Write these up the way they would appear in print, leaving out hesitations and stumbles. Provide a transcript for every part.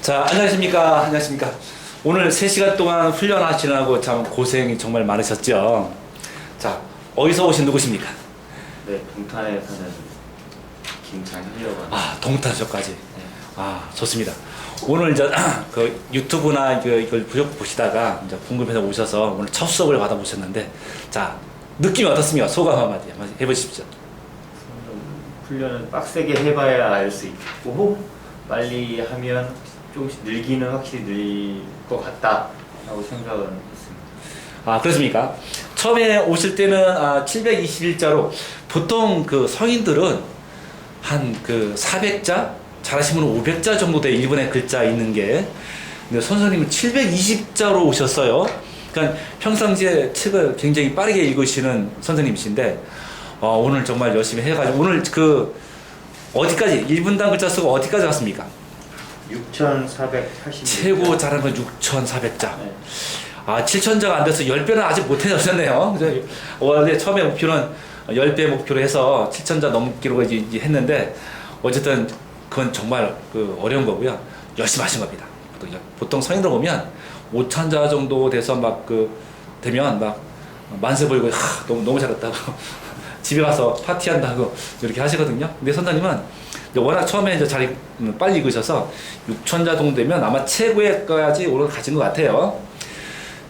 자, 안녕하십니까. 안녕하십니까. 오늘 3시간 동안 훈련하시느라고 참 고생이 정말 많으셨죠. 자, 어디서 오신 누구십니까? 네, 동탄에 사는 김장현이라고 합니다. 아, 동탄서까지. 네. 아, 좋습니다. 오늘 이제 그 유튜브나 이걸 보시다가 이제 궁금해서 오셔서 오늘 첫 수업을 받아보셨는데, 자, 느낌이 어떻습니까? 소감 한마디 해보십시오. 훈련은 빡세게 해봐야 알 수 있고 빨리 하면 조금씩 늘기는 확실히 늘 것 같다라고 생각은 했습니다. 아, 그렇습니까? 처음에 오실 때는 721자로 보통 그 성인들은 한 그 400자, 잘하시면 500자 정도 돼 1분의 글자 있는 게, 근데 선생님은 720자로 오셨어요. 그러니까 평상시에 책을 굉장히 빠르게 읽으시는 선생님이신데, 오늘 정말 열심히 해가지고 오늘 그 어디까지 1분당 글자 수가 어디까지 갔습니까? 6,480. 최고 잘한 건 6,400자. 네. 7,000자가 안 돼서 10배는 아직 못 해내셨네요. 원래 처음에 목표는 10배 목표로 해서 7,000자 넘기로 이제 했는데, 어쨌든 그건 정말 그 어려운 거고요. 열심히 하신 겁니다. 보통 성인들 보면 5,000자 정도 돼서 막 되면 막 만세 보이고 너무 잘했다고 집에 가서 파티한다고 이렇게 하시거든요. 근데 선생님은 워낙 처음에 이제 잘 빨리 읽으셔서 6,000자 정도 되면 아마 최고에까지 오늘 가진 것 같아요.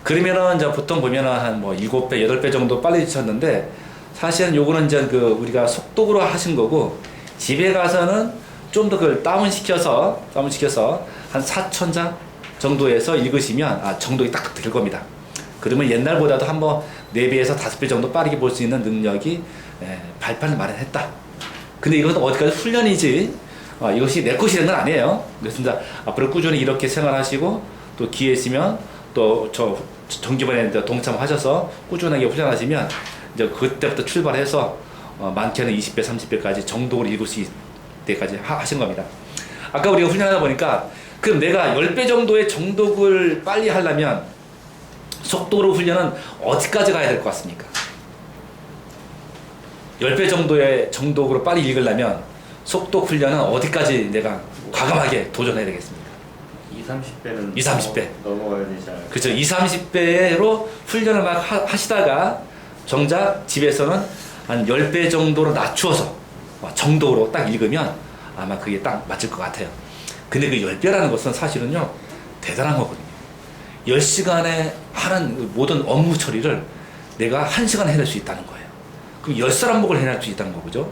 그러면은 이제 보통 보면은 한 뭐 7배, 8배 정도 빨리 읽으셨는데, 사실은 요거는 이제 우리가 속독으로 하신 거고, 집에 가서는 좀 더 그걸 다운시켜서 한 4,000자 정도에서 읽으시면 정도가 딱 될 겁니다. 그러면 옛날보다도 한번 4배에서 5배 정도 빠르게 볼 수 있는 능력이 발판을 마련했다. 근데 이것은 어디까지 훈련이지, 이것이 내 것이 된 건 아니에요. 그래서 이제 앞으로 꾸준히 이렇게 생활하시고, 또 기회 있으면 또 저 정기반에 동참하셔서 꾸준하게 훈련하시면 이제 그때부터 출발해서 많게는 20배, 30배까지 정독을 읽을 수 있을 때까지 하신 겁니다. 아까 우리가 훈련하다 보니까, 그럼 내가 10배 정도의 정독을 빨리 하려면 속도로 훈련은 어디까지 가야 될 것 같습니까? 10배 정도의 정독으로 빨리 읽으려면 속독 훈련은 어디까지 내가 과감하게 도전해야 되겠습니까? 20, 30배는 30배 넘어가야 되지 않을까? 그렇죠. 20, 30배로 훈련을 막 하시다가 정작 집에서는 한 10배 정도로 낮추어서 정독으로 딱 읽으면 아마 그게 딱 맞을 것 같아요. 근데 그 10배라는 것은 사실은요, 대단한 거거든요. 10시간에 하는 모든 업무 처리를 내가 1시간에 해낼 수 있다는 거예요. 그럼 10사람목을 해낼 수 있다는 거죠.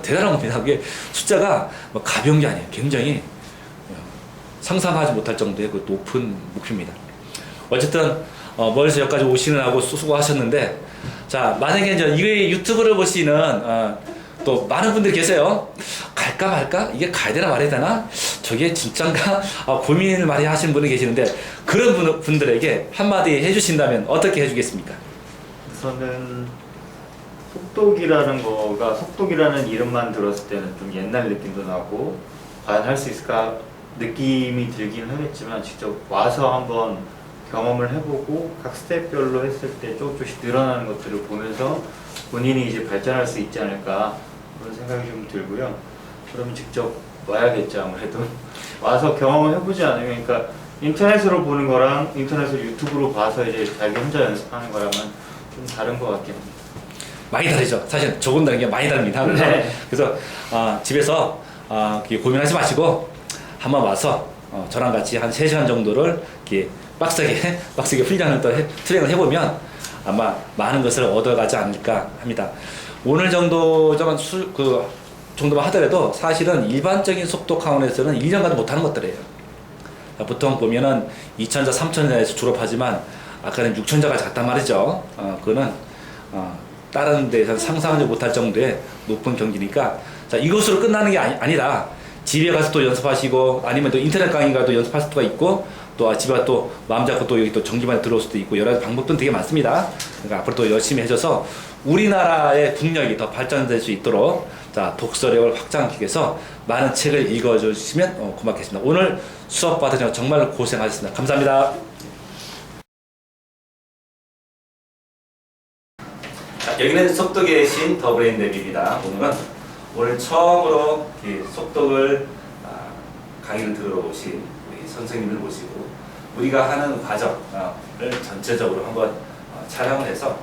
대단한 겁니다. 그게 숫자가 가벼운 게 아니에요. 굉장히 상상하지 못할 정도의 그 높은 목표입니다. 어쨌든 멀리서 여기까지 오시느라고 수고하셨는데, 자, 만약에 이제 이 유튜브를 보시는 또 많은 분들이 계세요. 갈까 말까? 이게 가야 되나 말아야 되나? 저게 진짠가? 고민을 많이 하시는 분이 계시는데, 그런 분들에게 한마디 해주신다면 어떻게 해주겠습니까? 우선은 속독이라는 이름만 들었을 때는 좀 옛날 느낌도 나고, 과연 할 수 있을까 느낌이 들긴 하겠지만, 직접 와서 한번 경험을 해보고 각 스텝별로 했을 때 조금씩 늘어나는 것들을 보면서 본인이 이제 발전할 수 있지 않을까, 그런 생각이 좀 들고요. 그러면 직접 와야겠죠. 아무래도 와서 경험을 해보지 않으면, 그러니까 인터넷으로 보는 거랑 인터넷으로 유튜브로 봐서 이제 자기 혼자 연습하는 거랑은 좀 다른 것 같긴 합니다. 많이 다르죠. 사실 적은다는 게 많이 다릅니다. 그래서 집에서 고민하지 마시고 한번 와서 저랑 같이 한 3시간 정도를 이렇게 빡세게 훈련을 또 트레이닝을 해보면 아마 많은 것을 얻어가지 않을까 합니다. 오늘 정도만 정도만 하더라도 사실은 일반적인 속독 학원에서는 1년간 못하는 것들이에요. 보통 보면은 2,000자, 3,000자에서 졸업하지만 아까는 6,000자가 갔단 말이죠. 그거는 다른 데서 상상하지 못할 정도의 높은 경기니까, 자, 이것으로 끝나는 게 아니라 집에 가서 또 연습하시고, 아니면 또 인터넷 강의 가도 연습할 수가 있고, 또 집에 가서 또 마음 잡고 또 여기 또 정기반에 들어올 수도 있고, 여러 가지 방법들은 되게 많습니다. 그러니까 앞으로 또 열심히 해줘서 우리나라의 국력이 더 발전될 수 있도록, 자, 독서력을 확장하기 위해서 많은 책을 읽어주시면 고맙겠습니다. 오늘 수업 받으셔서 정말 고생하셨습니다. 감사합니다. 여기는 속독의 신 더브레인랩입니다. 오늘 처음으로 속독을 강의를 들어오신 선생님을 모시고 우리가 하는 과정을 전체적으로 한번 촬영을 해서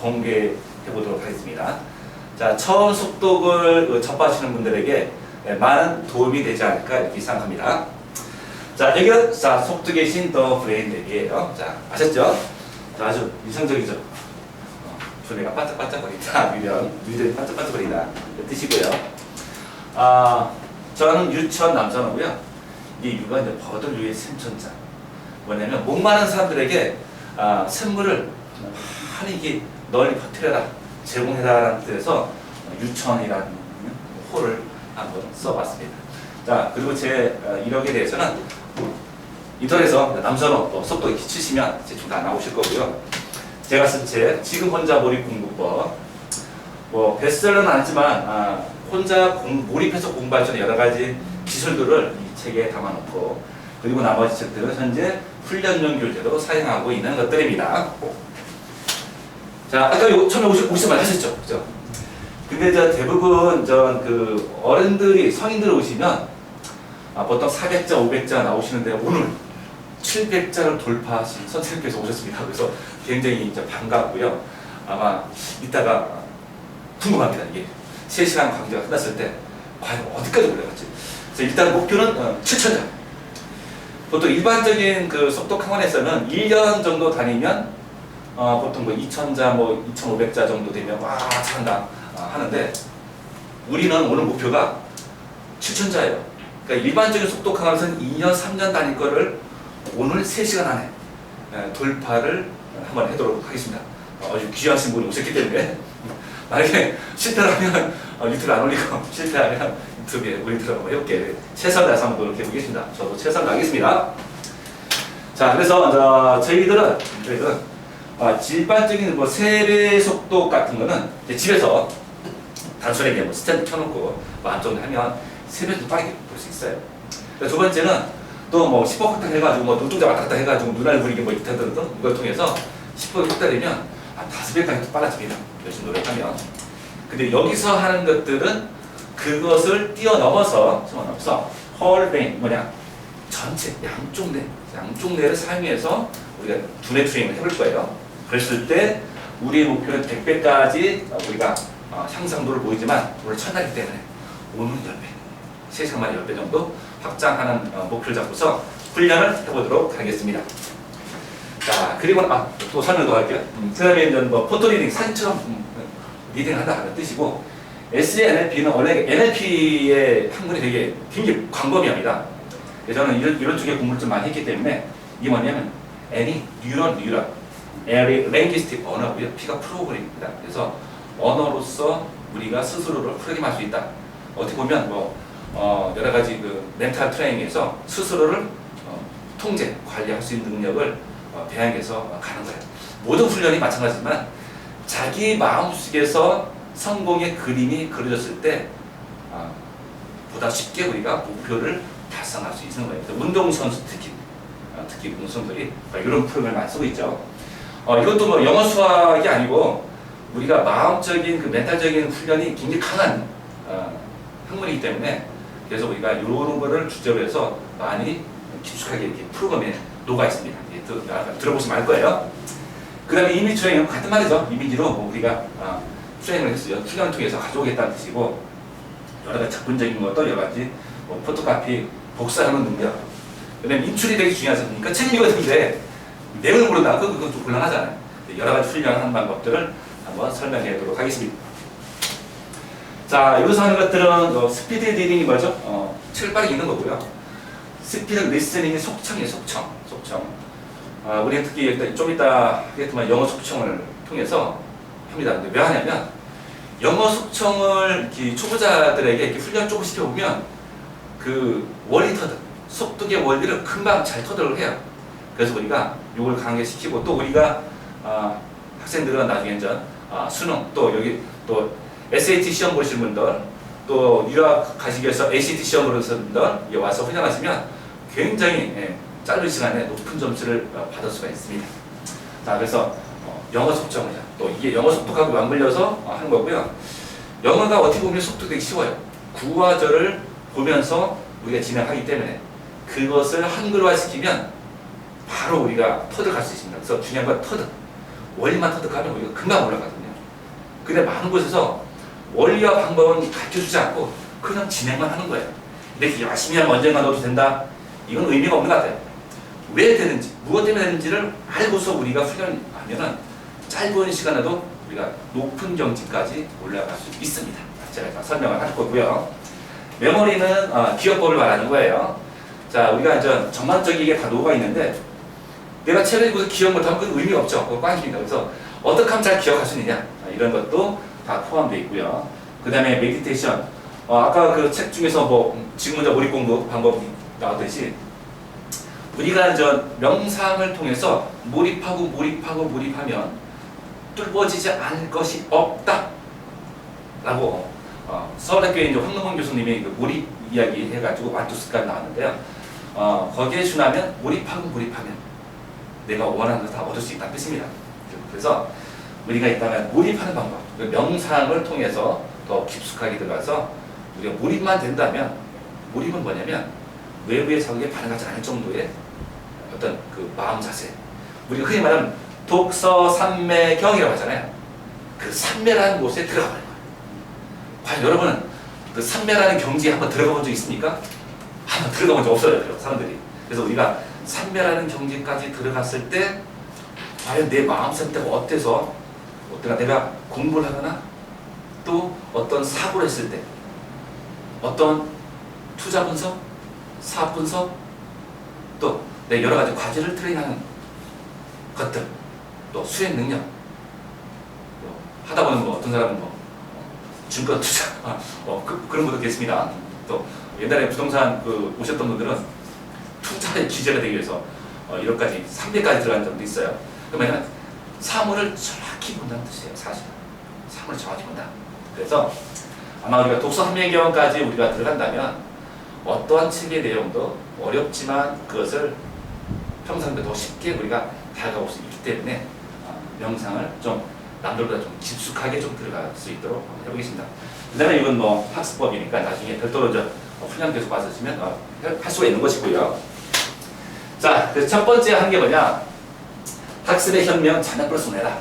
공개해 보도록 하겠습니다. 자, 처음 속독을 접하시는 분들에게 많은 도움이 되지 않을까 이렇게 생각합니다. 자, 여기는 속독의 신 더 브레인 랩이에요. 자, 아셨죠? 자, 아주 이상적이죠? 두뇌가 반짝반짝거린다. 뇌들이 반짝반짝거린다. 뜻이고요. 저는 유치원 남선호고요. 이 유가 이제 버들유의 샘천자. 뭐냐면 목마른 사람들에게 샘물을 환히 널리 퍼뜨려라, 제공해라라는 뜻에서 유천이라는 호를 한번 써봤습니다. 자, 그리고 제 이력에 대해서는 인터넷에서 남선호 또 속독 치시면 대충 다 나오실 거고요. 제가 쓴 책 지금 혼자 몰입 공부법, 뭐 베스트셀러는 아니지만 혼자 몰입해서 공부할 수 있는 여러 가지 기술들을 이 책에 담아놓고, 그리고 나머지 책들은 현재 훈련용 교재로 사용하고 있는 것들입니다. 자, 아까 처음에 오실 말 하셨죠, 그죠? 근데 대부분 그 어른들이 성인들 오시면 보통 400자, 500자 나오시는데 오늘 700자를 돌파하신 선생님께서 오셨습니다. 그래서 굉장히 이제 반갑고요. 아마 이따가 궁금합니다. 이게 3시간 강좌가 끝났을 때 과연 어디까지 올라갔지? 그래서 일단 목표는 7,000자. 보통 일반적인 그 속독 학원에서는 1년 정도 다니면 보통 뭐 2,000자, 뭐 2,500자 정도 되면 와 잘한다 하는데, 우리는 오늘 목표가 7,000자예요. 그러니까 일반적인 속독 학원에서는 2년, 3년 다닐 거를 오늘 3시간 안에 돌파를 한번 해도록 하겠습니다. 아주 귀하신 분이 오셨기 때문에 만약에 실패하면 유튜브에 안 올리고 실패하면 유튜브에 올리도록 한번 해볼게. 최선을 다해서 한번 노력해보겠습니다. 저도 최선을 다하겠습니다. 자, 그래서 저희들은 일반적인 뭐 세배 속독 같은 거는 이제 집에서 단순하게 뭐 스탠드 켜놓고 안정을 하면 세배도 빠르게 볼 수 있어요. 두 번째는 또 뭐 10번 확대 해가지고 뭐 눈동자 왔다 갔다 해가지고 눈알 부리기 뭐 이렇게 등등 이걸 통해서 10번 확대되면 한 5배까지 빨라집니다. 열심히 노력하면. 근데 여기서 하는 것들은 그것을 뛰어넘어서 홀 브레인 뭐냐, 전체 양쪽 뇌를 사용해서 우리가 두뇌 트레이닝을 해볼 거예요. 그랬을 때 우리의 목표는 100배까지 우리가 향상도를 보이지만 오늘 첫날이기 때문에 오늘 10배, 3시간 만에 10배 정도 확장하는 목표를 잡고서 훈련을 해보도록 하겠습니다. 자, 그리고 또 설명 더 할게요. 그 다음에 뭐 포토 리딩, 사진처럼 리딩한다는 뜻이고, SNLP는 원래 NLP의 학문이 되게 굉장히 광범위합니다. 저는 이런 쪽의 공부를 좀 많이 했기 때문에 이게 뭐냐면 N이 뉴런, L이 랭귀스틱 언어고요. P가 프로그램입니다. 그래서 언어로서 우리가 스스로를 프로그램할 수 있다. 어떻게 보면 여러 가지 그 멘탈 트레이닝에서 스스로를 통제, 관리할 수 있는 능력을 배양해서 가는 거예요. 모든 훈련이 마찬가지지만 자기 마음속에서 성공의 그림이 그려졌을 때 보다 쉽게 우리가 목표를 달성할 수 있는 거예요. 운동선수 특히 운동선수들이 이런 프로그램을 많이 쓰고 있죠. 이것도 뭐 영어 수학이 아니고 우리가 마음적인 그 멘탈적인 훈련이 굉장히 강한 학문이기 때문에, 그래서 우리가 이런 거를 주제로 해서 많이 깊숙하게 이렇게 프로그램에 녹아 있습니다. 들어보시면 알 거예요. 그 다음에 이미지 트레이닝은 같은 말이죠. 이미지로 우리가 트레이닝을 했어요. 훈련을 통해서 가져오겠다는 뜻이고, 여러 가지 작품적인 것도 여러 가지 포토카피, 복사하는 능력, 그 다음에 인출이 되게 중요하지 않습니까? 책 읽었는데 내용을 모른다. 그건 좀 곤란하잖아요. 여러 가지 훈련하는 방법들을 한번 설명해 보도록 하겠습니다. 자, 여기서 하는 것들은 스피드 리딩이 뭐죠? 책을 빠르게 읽는 거고요. 스피드 리스닝이 속청이에요. 속청. 우리가 특히 좀 이따 하겠지만 영어 속청을 통해서 합니다. 근데 왜 하냐면 영어 속청을 초보자들에게 이렇게 훈련 조금 시켜보면 그 원리 터득, 속독의 원리를 금방 잘 터득을 해요. 그래서 우리가 이걸 강화시키고, 또 우리가 학생들은 나중에 이제 수능, 또 여기 또 SAT 시험 보시는 분들, 또 유학 가시기 위해서 ACT 시험 보시는 분들 와서 훈련하시면 굉장히 짧은 시간에 높은 점수를 받을 수가 있습니다. 자, 그래서 영어 속정을 해요. 또 이게 영어 속독하고 맞물려서 하는 거고요. 영어가 어떻게 보면 속독되기 쉬워요. 구와 절을 보면서 우리가 진행하기 때문에 그것을 한글화 시키면 바로 우리가 터득할 수 있습니다. 그래서 중요한 건 터득. 원리만 터득하면 우리가 금방 올라가거든요. 근데 많은 곳에서 원리와 방법은 가르쳐주지 않고 그냥 진행만 하는 거예요. 근데 열심히 하면 언젠가 넣어도 된다? 이건 의미가 없는 것 같아요. 왜 되는지, 무엇 때문에 되는지를 알고서 우리가 훈련하면은 짧은 시간에도 우리가 높은 경지까지 올라갈 수 있습니다. 제가 설명을 할 거고요. 메모리는 기억법을 말하는 거예요. 자, 우리가 이제 전반적이게 다 노가 있는데 내가 책을 읽고서 기억 못하면 그건 의미가 없죠. 그거 꽝입니다. 그래서 어떻게 하면 잘 기억할 수 있느냐 이런 것도 다 포함되어 있고요. 그 다음에 메디테이션. 아까 그 책 중에서 뭐 지금 먼저 몰입 공부 방법이 나왔듯이 우리가 이제 명상을 통해서 몰입하면 뚫어지지 않을 것이 없다 라고 서울대교회 이제 황능원 교수님이 그 몰입 이야기 해가지고 완투스까지 나왔는데요. 거기에 준하면 몰입하면 내가 원하는 걸 다 얻을 수 있다는 뜻입니다. 그래서 우리가 있다면 몰입하는 방법, 명상을 통해서 더 깊숙하게 들어가서 우리가 몰입만 된다면, 몰입은 뭐냐면 외부의 자극에 반응하지 않을 정도의 어떤 그 마음 자세. 우리가 흔히 말하는 독서삼매경이라고 하잖아요. 그 삼매라는 곳에 들어가 버려요. 과연 여러분은 그 삼매라는 경지에 한번 들어가 본 적 있습니까? 한번 들어가 본 적 없어요, 사람들이. 그래서 우리가 삼매라는 경지까지 들어갔을 때 과연 내 마음 상태가 어때서 내가 공부를 하거나 또 어떤 사고를 했을 때 어떤 투자 분석, 사업 분석 또 내 여러 가지 과제를 트레이닝하는 것들 또 수행 능력 또 하다 보면 뭐 어떤 사람은 뭐 증권 투자 그런 것도 있겠습니다. 또 옛날에 부동산 오셨던 분들은 투자의 기재가 되기 위해서 1억까지 300까지 들어간 적도 있어요. 그러면 사물을 정확히 본다는 뜻이에요. 사실은 사물을 정확히 본다. 그래서 아마 우리가 독서함매경까지 우리가 들어간다면 어떠한 책의 내용도 어렵지만 그것을 평상시에 더 쉽게 우리가 다가올 수 있기 때문에 명상을 좀 남들보다 좀 깊숙하게 좀 들어갈 수 있도록 해보겠습니다. 그 다음에 이건 뭐 학습법이니까 나중에 별도로 훈련 계속 받으시면 할 수가 있는 것이고요. 자, 그래서 첫 번째 하는 게 뭐냐? 학습의 혁명 자녀 손해라.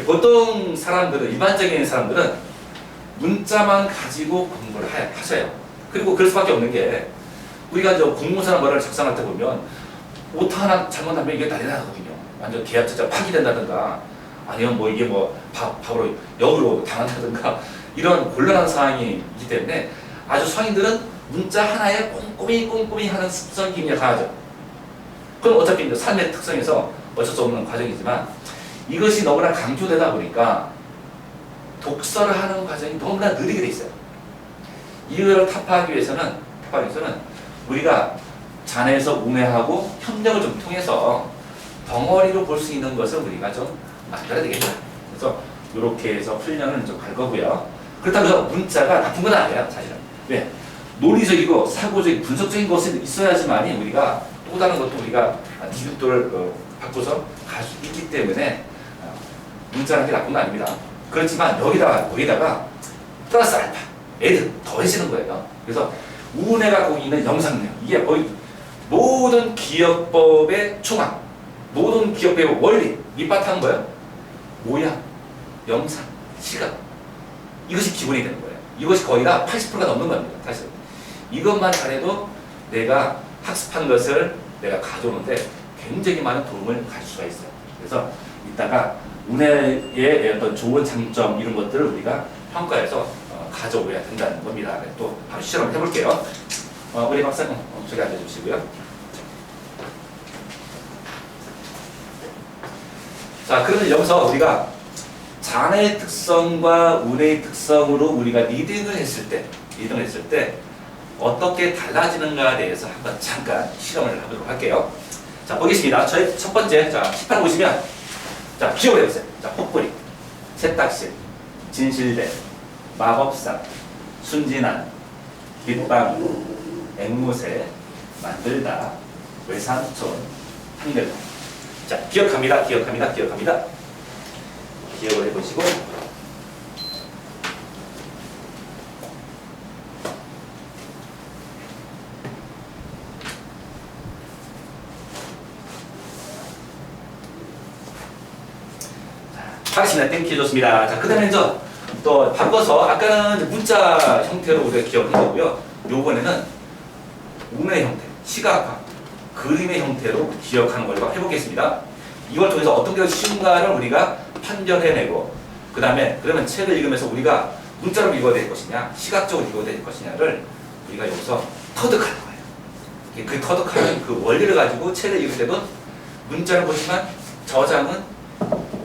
보통 사람들은, 일반적인 사람들은 문자만 가지고 공부를 하셔요. 그리고 그럴 수밖에 없는 게 우리가 공문서나 뭐를 작성할 때 보면 오타 하나 잘못하면 이게 난리 나거든요. 완전 계약자가 파기된다든가 아니면 뭐 이게 뭐 바로 역으로 당한다든가 이런 곤란한 상황이 있기 때문에 아주 성인들은 문자 하나에 꼼꼼히 하는 습성이 굉장히 강하죠. 그럼 어차피 이제 삶의 특성에서 어쩔 수 없는 과정이지만 이것이 너무나 강조되다 보니까 독서를 하는 과정이 너무나 느리게 돼 있어요. 이거를 타파하기 위해서는 우리가 잔해에서 우뇌하고 협력을 좀 통해서 덩어리로 볼 수 있는 것을 우리가 좀 만들어야 되겠다. 그래서 이렇게 해서 훈련을 좀 갈 거고요. 그렇다고 해서 문자가 나쁜 건 아니에요, 사실은. 왜? 논리적이고 사고적인 분석적인 것이 있어야지만이 우리가 또 다른 것도 우리가 디귿도를 바꿔서 갈 수 있기 때문에 문자라는 게 나쁜 건 아닙니다. 그렇지만 여기다가 플러스 알파, 애드 더해지는 거예요. 그래서 우뇌가 거기 있는 영상력, 이게 거의 모든 기억법의 총합, 모든 기억법의 원리, 밑바탕은 뭐예요? 모양, 영상, 시각. 이것이 기본이 되는 거예요. 이것이 거의 다 80%가 넘는 겁니다. 사실. 이것만 잘해도 내가 학습한 것을 내가 가져오는데 굉장히 많은 도움을 가질 수가 있어요. 그래서 이따가 우뇌의 어떤 좋은 장점 이런 것들을 우리가 평가해서 가져오야 된다는 겁니다. 또 바로 실험을 해볼게요. 우리 박사님 저기 앉아주시고요. 자, 그러면 여기서 우리가 잔해의 특성과 운의 특성으로 우리가 리딩을 했을 때 어떻게 달라지는가에 대해서 한번 잠깐 실험을 해보도록 할게요. 자, 보겠습니다. 저희 첫 번째, 자, 18 보시면, 자, 기억을 해보세요. 자, 혹부리, 세탁실, 진실대, 마법사, 순진한, 빗방, 앵무새, 만들다, 외삼촌, 한글. 자, 기억합니다. 기억을 해보시고, 하겠습니다. 땡큐 좋습니다. 자, 그 다음에 이제 또 바꿔서 아까는 이제 문자 형태로 우리가 기억을 한 거고요. 요번에는 운의 형태, 시각화, 그림의 형태로 기억하는 걸 해보겠습니다. 이걸 통해서 어떤 게 쉬운가를 우리가 판별해내고 그 다음에 그러면 책을 읽으면서 우리가 문자로 읽어야 될 것이냐 시각적으로 읽어야 될 것이냐를 우리가 여기서 터득하는 거예요. 그 터득하는 그 원리를 가지고 책을 읽을 때도 문자를 보지만 저장은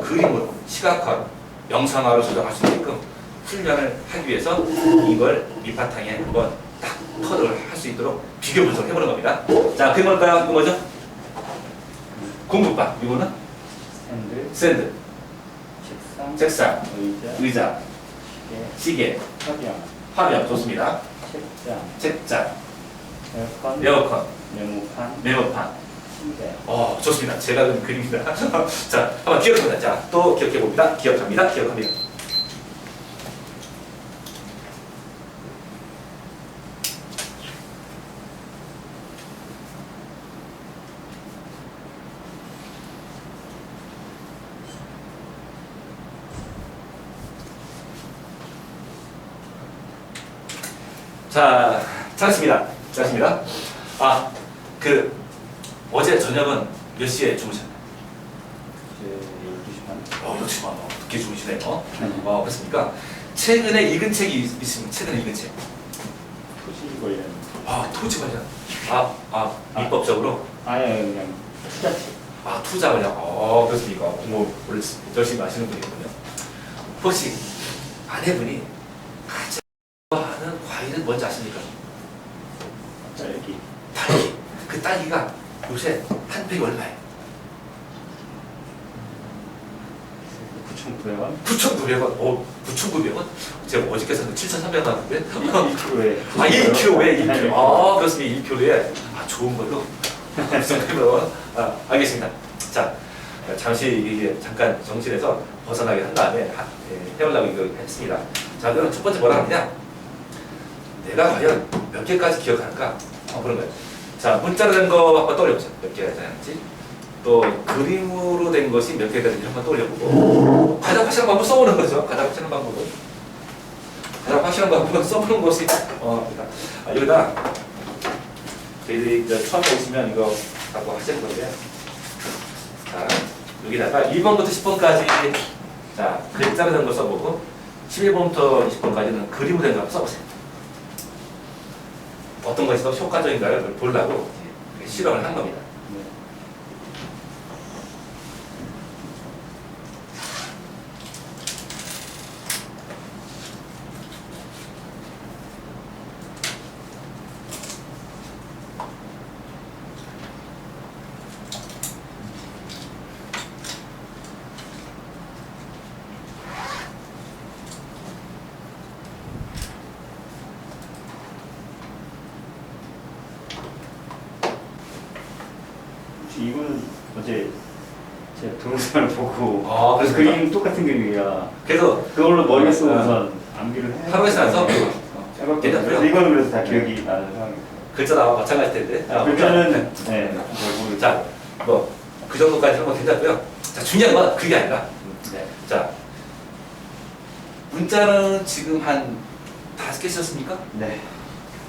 그림으로 시각화로 영상화로 저장할 수 있게끔 훈련을 하기 위해서 이걸 밑바탕에 한번 딱 터득을 할 수 있도록 비교 분석을 해보는 겁니다. 자, 그림 볼까요? 이거 뭐죠? 공부방. 이거는? 샌드. 책상. 의자. 시계. 화면. 좋습니다. 책장. 에어컨. 메모판. 좋습니다. 제가 그린 그림입니다. 자, 한번 기억해보자. 자, 또 기억해봅니다. 기억합니다. 자, 잘했습니다. 어제 저녁은 몇 시에 주무셨나요? 12시 반. 12시 반. 늦게 주무시네요. 그렇습니까? 최근에 읽은 책이 있으면 최근에 읽은 책. 토지 관련. 토지 관련. 입법적으로. 그냥 투자책. 투자 관련. 그렇습니까? 공부 열심히 하시는 분이군요. 혹시 아내분이 가장 좋아하는 과일은 뭔지 아십니까? 딸기. 그 딸기가 요새 한 팩이 얼마예요? 9,900원? 9,900원? 9,900원? 제가 어저께 샀는데 7,300원 하는데? 1kg에. 1kg에. 그렇습니다. 1kg에. 좋은 걸로. 9,900원. 알겠습니다. 자, 잠시 이게 잠깐 정신에서 벗어나게 한 다음에 해보려고 이거 했습니다. 자, 그럼 첫 번째 뭐라 하느냐? 내가 과연 몇 개까지 기억하는가? 그런 거예요. 자, 문자로 된 거 한번 떠올려보세요. 몇 개가 되는지. 또 그림으로 된 것이 몇 개가 되는지 한번 떠올려보고 가장 확실한 방법을 써보는 거죠. 가장 확실한 방법을 써보는 것이 여기다 저희들이 이제 처음에 오시면 이거 갖고 하시는 건데요. 자, 여기다가 1번부터 10번까지 자, 글자로 된 거 써보고 11번부터 20번까지는 그림으로 된 거 한번 써보세요. 어떤 것이 더 효과적인가를 보려고 실험을 한 겁니다. 이거는 어제 제가 동영상을 보고 그래서 그림 똑같은 그림이야. 그래서 그걸로 머리에 쓰고 우선 암기를 해. 하루에 나서 그래서 이거는 그래서 다 기억이 나는 상황이에요. 글자 나와 마찬가지 텐데. 글자는 자, 그 정도까지 하면 괜찮고요. 자, 중요한 건 그게 아니라 자, 문자는 지금 한 5개 썼습니까? 네.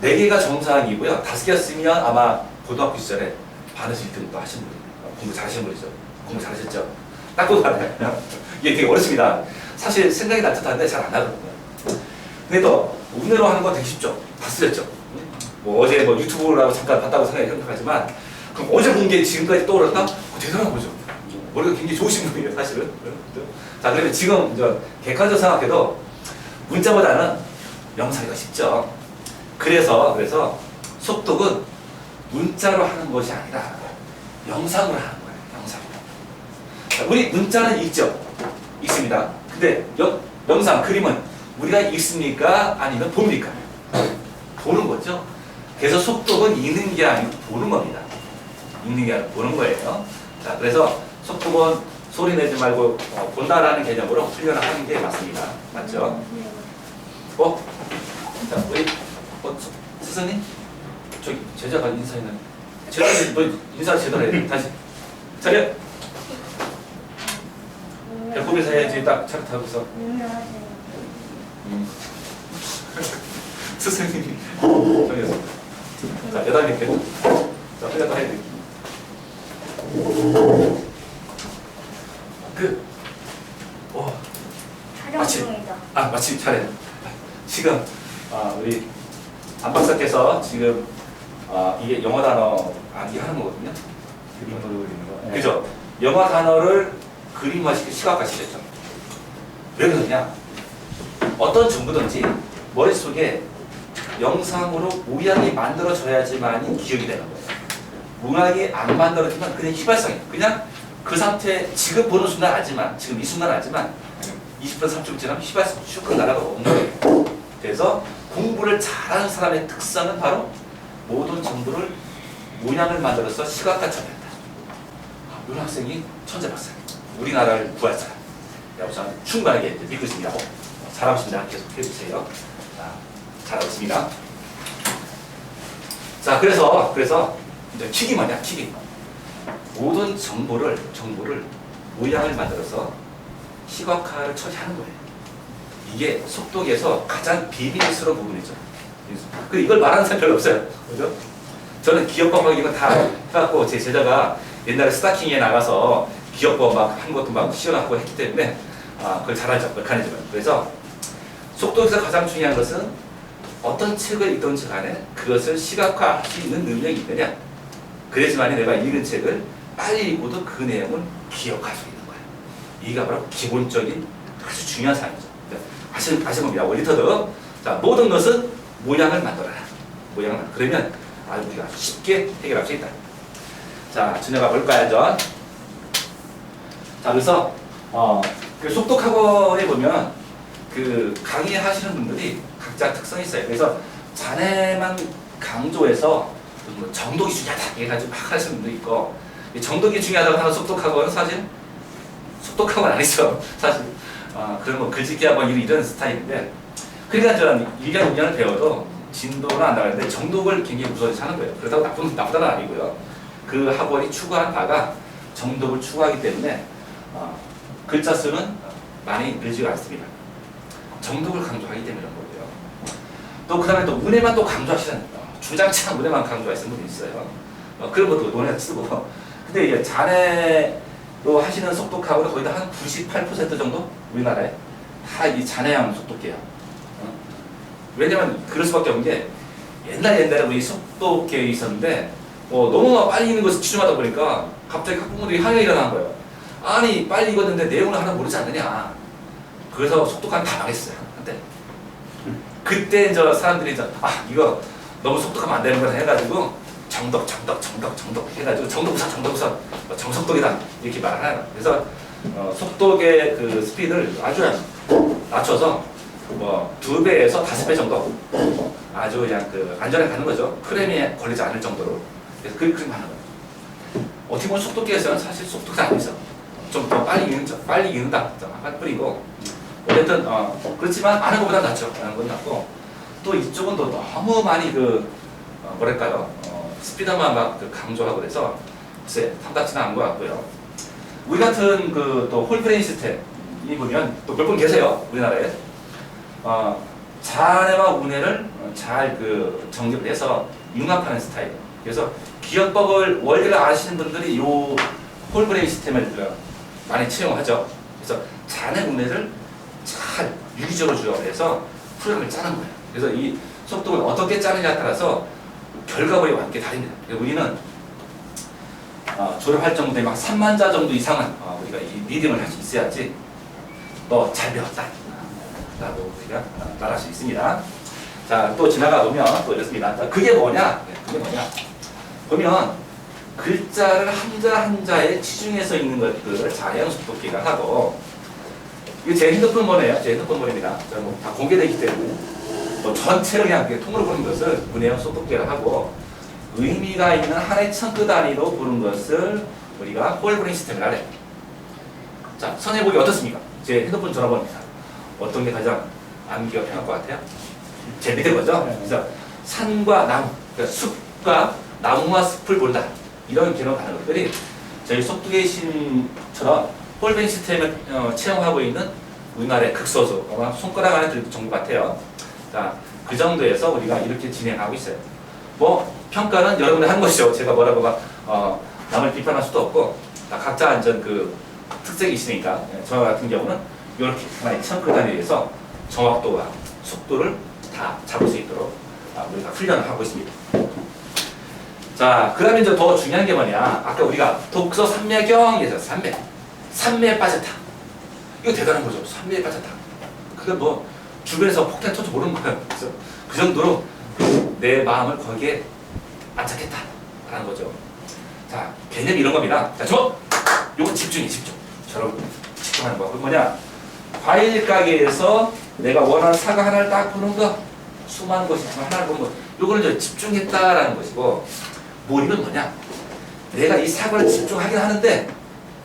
4개가 정상이고요. 5개 쓰면 아마 고등학교 시절에 반에서 1등 또 하신 분이에요. 공부 잘하시는 분이죠. 공부 잘하셨죠? 딱 보고 알아요. 이게 되게 어렵습니다. 사실 생각이 날 듯한데 잘 안 나거든요. 근데 또 운으로 하는 건 되게 쉽죠. 다 쓰셨죠. 어제 유튜브라고 잠깐 봤다고 생각하지만 그럼 어제 본 게 지금까지 떠오르다? 대단한 거죠. 머리가 굉장히 좋으신 분이에요, 사실은. 자, 그러면 지금 객관적으로 생각해도 문자보다는 영상이 더 쉽죠. 그래서 속독은 문자로 하는 것이 아니라 영상으로 하는 거예요. 영상으로. 자, 우리 문자는 읽습니다. 근데 영상, 그림은 우리가 읽습니까? 아니면 봅니까? 보는 거죠. 그래서 속독은 읽는 게 아니고 보는 겁니다. 읽는 게 아니고 보는 거예요. 자, 그래서 속독은 소리 내지 말고 본다라는 개념으로 훈련을 하는 게 맞습니다. 맞죠? 자, 우리 스승님? 저기 제자가 인사했는데 제자는 인사를 제대로 해야 돼. 다시 차려. 배꼽에서 해야지 딱 차렷하고서. 스승님이 정했습니다. 자, 여담이 돼. 자, 회장도 해야 돼. 촬영 마침. 중이다. 마침 차례. 지금 우리 안 박사께서 지금 이게 영어 단어 암기하는 거거든요. 그림으로 그리는 거. 그죠? 영어 단어를 그림화시켜 시각화시켰죠. 왜 그러냐? 어떤 정보든지 머릿속에 영상으로 모양이 만들어져야지만이 기억이 되는 거예요. 모양이 안 만들어지면 그냥 휘발성이에요. 그냥 그 상태, 지금 보는 순간 알지만, 지금 이 순간 알지만 20분, 30분 지나면 휘발성 슉 날아가 오는 거예요. 그래서 공부를 잘하는 사람의 특성은 바로 모든 정보를 모양을 만들어서 시각화 처리한다. 이런 학생이 천재 박사. 우리나라를 구할 사람. 우선 충분하게 믿고 있습니다. 잘하십니다. 계속 해주세요. 자, 잘하고 있습니다. 자, 그래서 이제 킥이 뭐냐? 킥이 모든 정보를 모양을 만들어서 시각화를 처리하는 거예요. 이게 속독에서 가장 비밀스러운 부분이죠. 그 이걸 말하는 사람 별로 없어요. 그죠? 저는 기업법 이거 다 해갖고 제 제자가 옛날에 스타킹에 나가서 기업법 막 한 것도 막 시연하고 했기 때문에 그걸 잘 알죠. 메커니즘을. 그래서 속독에서 가장 중요한 것은 어떤 책을 읽든지 간에 그것을 시각화할 수 있는 능력이 있느냐. 그래야지만 내가 읽은 책을 빨리 읽고도 그 내용을 기억할 수 있는 거예요. 이게 바로 기본적인 아주 중요한 사항이죠. 아시는 겁니다. 원리터드. 자, 모든 것은 모양을 만들어라. 모양을 그러면 우리가 쉽게 해결할 수 있다. 자, 준혁아 볼까요, 전? 자, 그래서 그 속독학원에 보면 그 강의하시는 분들이 각자 특성이 있어요. 그래서 자네만 강조해서 뭐 정독이 중요하다 해가지고 막 하시는 분도 있고, 정독이 중요하다고 하는 속독학원은 사실 속독학원 아니죠. 사실 그런 뭐 글짓기 학원 이런 스타일인데, 그러니까 저는 1년 2년을 배워도 진도는 안 나가는데 정독을 굉장히 우선시 하는 거예요. 그렇다고 나쁘다는 아니고요. 그 학원이 추구한 바가 정독을 추구하기 때문에 글자 수는 많이 늘지가 않습니다. 정독을 강조하기 때문에 그런 거고요. 또 그 다음에 또 문해만 또 강조하시는 주장창 문해만 강조하시는 분이 있어요. 그런 것도 논에 쓰고. 근데 이제 자네로 하시는 속독학원은 거의 다 한 98% 정도 우리나라에 다 이 자네형 속독해요. 왜냐면 그럴 수밖에 없는 게 옛날에 우리 속독계에 있었는데 너무 빨리 읽는 것을 치중하다 보니까 갑자기 학부모들이 항의가 일어난 거예요. 아니 빨리 읽었는데 내용을 하나 모르지 않느냐. 그래서 속독하면 다 망했어요. 그때 이제 사람들이 이제 이거 너무 속독하면 안 되는 거다 해가지고 정독 해가지고 정독부사 정속독이다 이렇게 말을 해요. 그래서 속독의 그 스피드를 아주 낮춰서 2배에서 5배 정도 아주 그냥 그 안전하게 가는 거죠. 프레임에 걸리지 않을 정도로. 그래서 그렇게 하는 거예요. 어떻게 보면 속독계에서는 사실 속독이 아니죠. 좀 더 빨리 읽는다 한 뿌리고. 어쨌든 그렇지만 아는 것보다 낫죠. 아는 건 낫고, 또 이쪽은 또 너무 많이 뭐랄까요, 스피드만 막 강조하고 그래서 글쎄 탐탁지는 않은 것 같고요. 우리 같은 또 홀브레인 시스템이 보면 또 몇 분 계세요 우리나라에. 자네와 운해를 잘 정립을 해서 융합하는 스타일. 그래서 기업법을 원리를 아시는 분들이 이 홀브레인 시스템을 많이 채용하죠. 그래서 자네 운해를 잘 유기적으로 조합해서 프로그램을 짜는 거예요. 그래서 이 속독을 어떻게 짜느냐에 따라서 결과물이 완전히 다릅니다. 우리는 졸업할 정도에 막 3만 자 정도 이상은 우리가 이 리딩을 할 수 있어야지 너 잘 배웠다 라고 우리가 말할 수 있습니다. 자, 또 지나가 보면 또 이렇습니다. 자, 그게 뭐냐? 보면 글자를 한자 한자에 치중해서 읽는 것들을 자연 속독기가 하고, 이거 제 핸드폰 번호예요. 제 핸드폰 번호입니다. 다 공개되어 있기 때문에 전체를 그냥 통으로 보는 것을 문해형 속독기를 하고, 의미가 있는 하나의 청크 단위로 보는 것을 우리가 홀브레인 시스템이라 해요. 자, 선해보기 어떻습니까? 제 핸드폰 전화번호입니다. 어떤 게 가장 암기가 편할 것 같아요? 제 밑에 거죠? 그래서 산과 나무, 그러니까 숲과 나무와 숲을 본다. 이런 개념을 가는 것들이 저희 속독의 신처럼 홀뱅 시스템을 채용하고 있는 우리나라의 극소수 아마 손가락 안에 들 정도 같아요. 자, 그 정도에서 우리가 이렇게 진행하고 있어요. 뭐 평가는 여러분이 한 것이죠. 제가 뭐라고 남을 비판할 수도 없고 각자 안전 그 특색이 있으니까 저 같은 경우는 이렇게 하나의 청크 단위에서 정확도와 속도를 다 잡을 수 있도록 우리가 훈련을 하고 있습니다. 자, 그 다음에 이제 더 중요한 게 뭐냐. 아까 우리가 독서 삼매경에서 삼매에 빠졌다. 이거 대단한 거죠. 삼매에 빠졌다. 그게 뭐 주변에서 폭탄 터져 모르는 거예요. 그래서 그 정도로 내 마음을 거기에 안착했다. 라는 거죠. 자, 개념이 이런 겁니다. 자, 요건 집중. 여러분, 집중하는 거. 그건 뭐냐. 과일 가게에서 내가 원하는 사과 하나를 딱 보는 거, 수많은 것이 있지만 하나를 보는 거, 요거는 이제 집중했다라는 것이고, 몰입은 뭐냐? 내가 이 사과를 집중하긴 하는데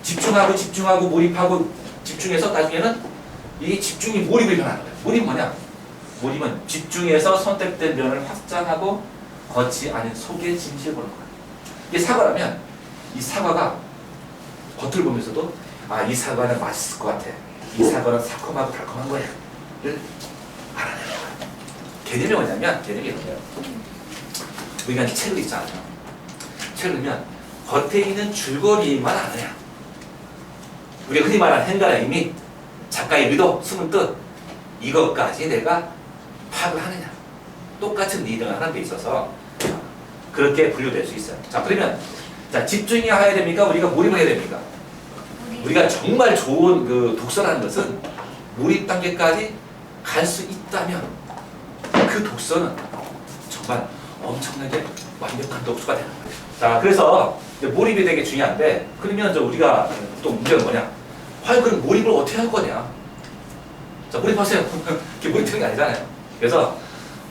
집중하고 몰입하고 집중해서 나중에는 이 집중이 몰입을 변하는 거야. 몰입은 뭐냐? 몰입은 집중해서 선택된 면을 확장하고 걷지 않은 속의 진실을 보는 거야. 이게 사과라면 이 사과가 겉을 보면서도 이 사과는 맛있을 것 같아. 이 사과는 새콤하고 달콤한 거야. 를 알아내는 거야. 개념이 뭐냐면 개념이 이런 거예요. 우리가 이제 책을 읽잖아요. 책을 읽으면 겉에 있는 줄거리만 아느냐. 우리가 흔히 말하는 행간의 의미, 작가의 의도, 숨은 뜻 이것까지 내가 파악을 하느냐. 똑같은 리딩을 하는 데 있어서 그렇게 분류될 수 있어요. 자, 그러면 집중해야 됩니까? 우리가 몰입을 해야 됩니까? 우리가 정말 좋은 그 독서라는 것은 몰입 단계까지 갈 수 있다면 그 독서는 정말 엄청나게 완벽한 독서가 되는 거예요. 자, 그래서 몰입이 되게 중요한데, 그러면 이제 우리가 또 문제는 뭐냐? 그럼 몰입을 어떻게 할 거냐? 자, 몰입하세요. 그게 몰입되는 게 아니잖아요. 그래서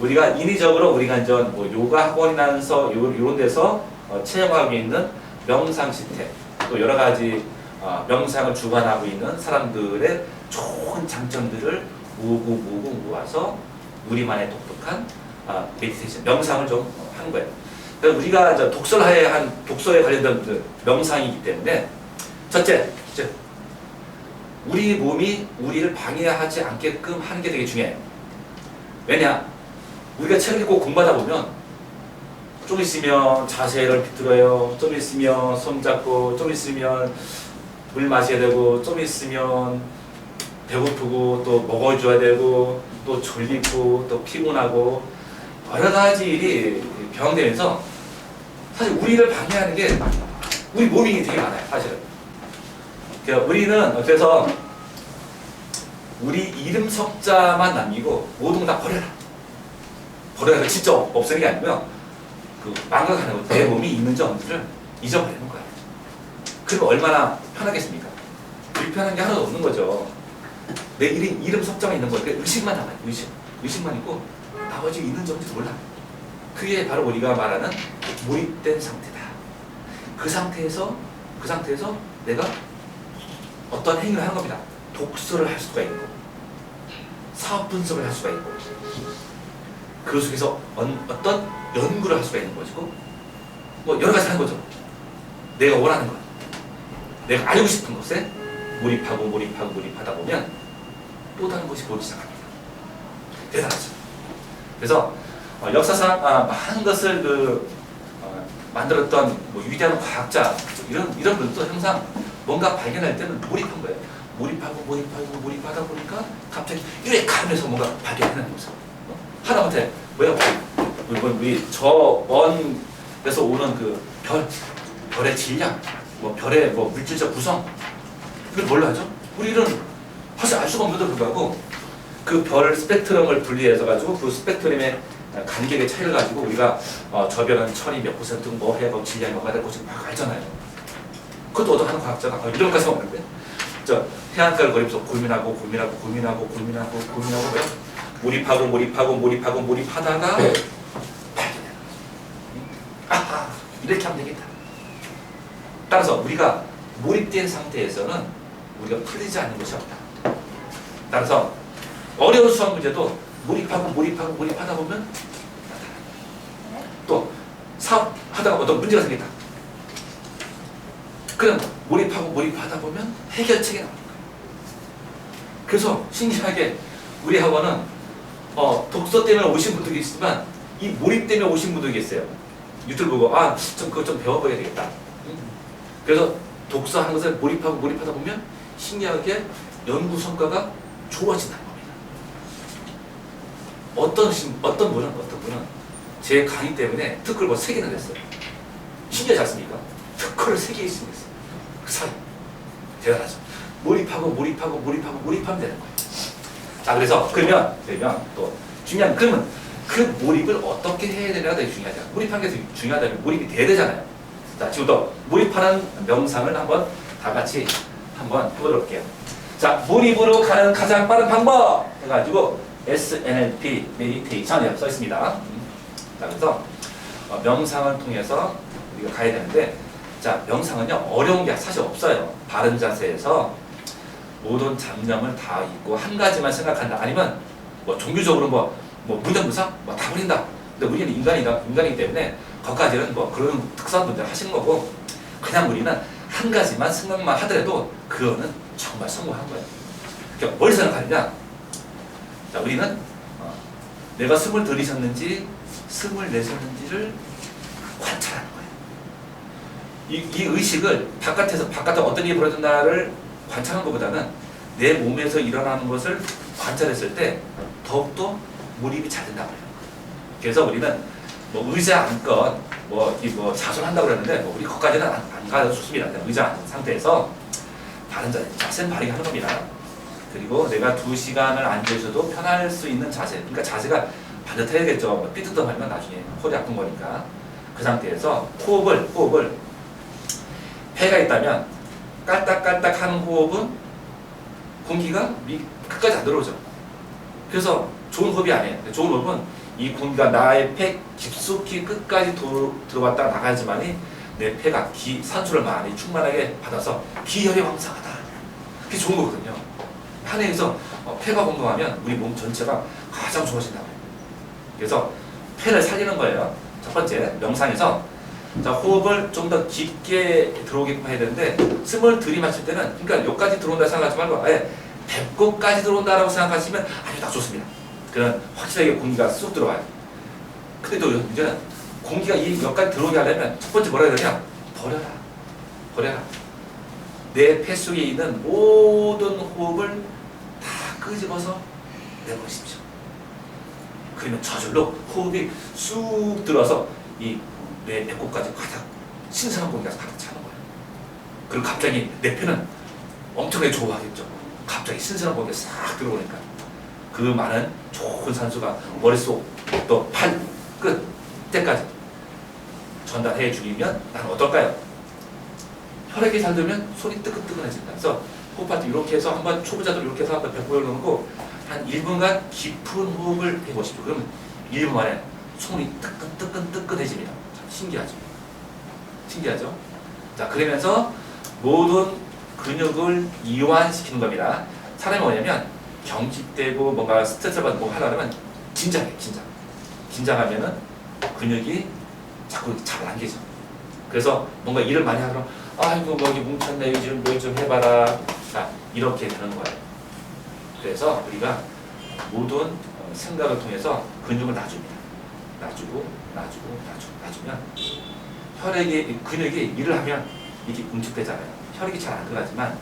우리가 인위적으로 우리가 이제 뭐 요가 학원이라서 요런 데서 채용하고 있는 명상 시스템, 또 여러 가지 명상을 주관하고 있는 사람들의 좋은 장점들을 모아서 우리만의 독특한 메디테이션, 명상을 좀 하는 거예요. 그래서 우리가 이제 독서에 관련된 그 명상이기 때문에 첫째, 우리 몸이 우리를 방해하지 않게끔 하는 게 되게 중요해요. 왜냐? 우리가 책을 읽고 공부하다 보면 좀 있으면 자세를 비틀어요. 좀 있으면 손잡고, 좀 있으면 물 마셔야 되고, 좀 있으면 배고프고, 또 먹어줘야 되고, 또 졸리고, 또 피곤하고, 여러 가지 일이 병되면서 사실 우리를 방해하는 게 우리 몸이 되게 많아요, 사실은. 그러니까 우리는 그래서 우리 이름 석자만 남기고 모든 걸 다 버려라. 버려라. 진짜 없애는 게 아니고요. 그 망각하는 거, 내 몸이 있는지 없는지를 잊어버리는 거예요. 그럼 얼마나 편하겠습니까? 불편한 게 하나도 없는 거죠. 내 이름 석자만 있는 거예요. 의식만 남아요. 의식만 있고 나머지 있는지 없는지 몰라. 그게 바로 우리가 말하는 몰입된 상태다. 그 상태에서 내가 어떤 행위를 하는 겁니다. 독서를 할 수가 있고, 사업 분석을 할 수가 있고, 그 속에서 어떤 연구를 할 수가 있는 것이고, 뭐 여러 가지 하는 거죠. 내가 원하는 것, 내가 알고 싶은 것에 몰입하다 보면 또 다른 것이 보이기 시작합니다. 대단하죠. 그래서 역사상 많은 것을 만들었던 뭐 위대한 과학자 이런 분들도 항상 뭔가 발견할 때는 몰입한 거예요. 몰입하다 보니까 갑자기 유레카하면서 뭔가 발견하는 모습. 하다못해 우리 저 먼 데서 오는 그 별의 질량, 뭐 별의 뭐 물질적 구성, 이걸 뭘로 하죠? 우리는 사실 알 수가 없는데도 불구하고 그 별 스펙트럼을 분리해서 가지고 그 스펙트럼의 간격의 차이를 가지고 우리가 저 별은 천이 몇 퍼센트 뭐 해고 질량이 뭐가 될 것을 막 알잖아요. 그것도 어떤 하는 과학자가 이런 것까지 없는데 저 해안가를 걸으면서 고민하고 몰입하다가 아하 이렇게 하면 되겠다. 따라서 우리가 몰입된 상태에서는 우리가 풀리지 않는 것이 없다. 따라서 어려운 수학 문제도 몰입하다 보면 또 사업하다가 어떤 문제가 생겼다. 그럼 몰입하다 보면 해결책이 나오는 거예요. 그래서 신기하게 우리 학원은 독서 때문에 오신 분도 계시지만 이 몰입 때문에 오신 분도 계세요. 유튜브 보고 그거 좀 배워봐야 되겠다. 그래서 독서하는 것을 몰입하다 보면 신기하게 연구 성과가 좋아진다는 겁니다. 어떤 분은 제 강의 때문에 특허를 뭐 3개나 냈어요. 신기하지 않습니까? 특허를 3개 있습니다. 그 사이. 대단하죠. 몰입하면 되는 거예요. 자, 그러면 또 중요한, 그러면 그 몰입을 어떻게 해야 되냐가 되게 중요하죠. 몰입하는 게 중요하다면 몰입이 돼야 되잖아요. 자, 지금부터 몰입하는 명상을 한번 다 같이 한번 해보도록 할게요. 자, 몰입으로 가는 가장 빠른 방법 해가지고 SNLP 메디테이션이라고 써 있습니다. 자, 그래서 명상을 통해서 우리가 가야 되는데, 자, 명상은요 어려운 게 사실 없어요. 바른 자세에서 모든 잡념을 다 잊고 한 가지만 생각한다. 아니면 뭐 종교적으로 무념무상 다 버린다. 근데 우리는 인간이기 때문에 거기까지는 그런 특수한 분들 하시는 거고, 그냥 우리는 한 가지만 생각만 하더라도 그거는 정말 성공한 거예요. 그러니까 뭘 생각하느냐? 자, 우리는 내가 숨을 들이셨는지 숨을 내셨는지를 관찰하는 거예요. 이 의식을 바깥에 어떤 일이 벌어졌나를 관찰하는 것보다는 내 몸에서 일어나는 것을 관찰했을 때 더욱더 몰입이 잘 된다고 해요. 그래서 우리는 의자 앉건 자손한다고 그러는데 우리 거기까지는 안 가도 좋습니다. 의자 앉은 상태에서 바른 자세는 바르게 하는 겁니다. 그리고 내가 2시간을 앉아있어도 편할 수 있는 자세, 그러니까 자세가 반듯해야겠죠. 삐뚤떡하면 나중에 허리 아픈 거니까. 그 상태에서 호흡을 폐가 있다면 깔딱깔딱 하는 호흡은 공기가 끝까지 안 들어오죠. 그래서 좋은 호흡이 아니에요. 좋은 호흡은 이 공기가 나의 폐 깊숙이 끝까지 들어왔다 나가야지만이 내 폐가 산소를 많이 충만하게 받아서 기혈이 왕성하다. 그게 좋은 거거든요. 한에 의해서 폐가 건강하면 우리 몸 전체가 가장 좋아진다고 해요. 그래서 폐를 살리는 거예요. 첫 번째, 명상에서 자, 호흡을 좀 더 깊게 들어오게끔 해야 되는데, 숨을 들이마실 때는, 그러니까 여기까지 들어온다 생각하지 말고 아예 배꼽까지 들어온다라고 생각하시면 아주 딱 좋습니다. 그런 확실하게 공기가 쑥 들어와요. 근데 또 문제는 공기가 여기까지 들어오게 하려면 첫 번째 뭐라 해야 되냐? 버려라. 내 폐 속에 있는 모든 호흡을 다 끄집어서 내버리십시오. 그러면 저절로 호흡이 쑥 들어와서 내 배꼽까지 가득 신선한 공기가 가득 차는 거예요. 그리고 갑자기 내 폐는 엄청나게 좋아하겠죠. 갑자기 신선한 공기가 싹 들어오니까 그 많은 좋은 산소가 머릿속 또 팔 끝때까지 전달해 주면 나는 어떨까요? 혈액이 잘 되면 손이 뜨끈뜨끈해진다. 그래서 호흡할 때 이렇게 해서 한번 초보자들 이렇게 해서 한번 배꼽을 놓고 한 1분간 깊은 호흡을 해보십시오. 그러면 1분 만에 손이 뜨끈뜨끈해집니다. 신기하죠? 자, 그러면서 모든 근육을 이완시키는 겁니다. 사람이 뭐냐면 경직되고 뭔가 스트레스를 받고 하려면 긴장하면은 근육이 자꾸 잡아당기죠. 그래서 뭔가 일을 많이 하면 아이고 여기 뭉쳤네, 요즘 뭘 좀 해봐라. 자, 이렇게 되는 거예요. 그래서 우리가 모든 생각을 통해서 근육을 놔줍니다. 놔주면 근육이 일을 하면 이게 응축되잖아요. 혈액이 잘 안 들어가지만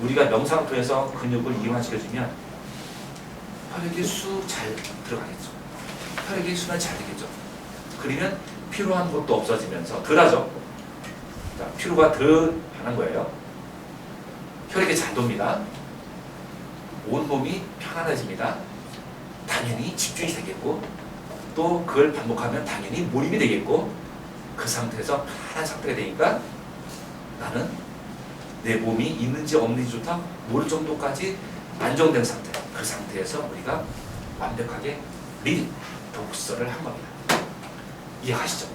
우리가 명상을 통해서 근육을 이완시켜주면 혈액이 쑥 잘 들어가겠죠. 혈액이 순환이 잘 되겠죠. 그러면 피로한 것도 없어지면서 덜하죠. 자, 피로가 덜 하는 거예요. 혈액이 잘 돕니다. 온몸이 편안해집니다. 당연히 집중이 되겠고, 또 그걸 반복하면 당연히 몰입이 되겠고, 그 상태에서 편안한 상태가 되니까 나는 내 몸이 있는지 없는지조차 모를 정도까지 안정된 상태, 그 상태에서 우리가 완벽하게 리딩, 독서를 한 겁니다. 이해하시죠?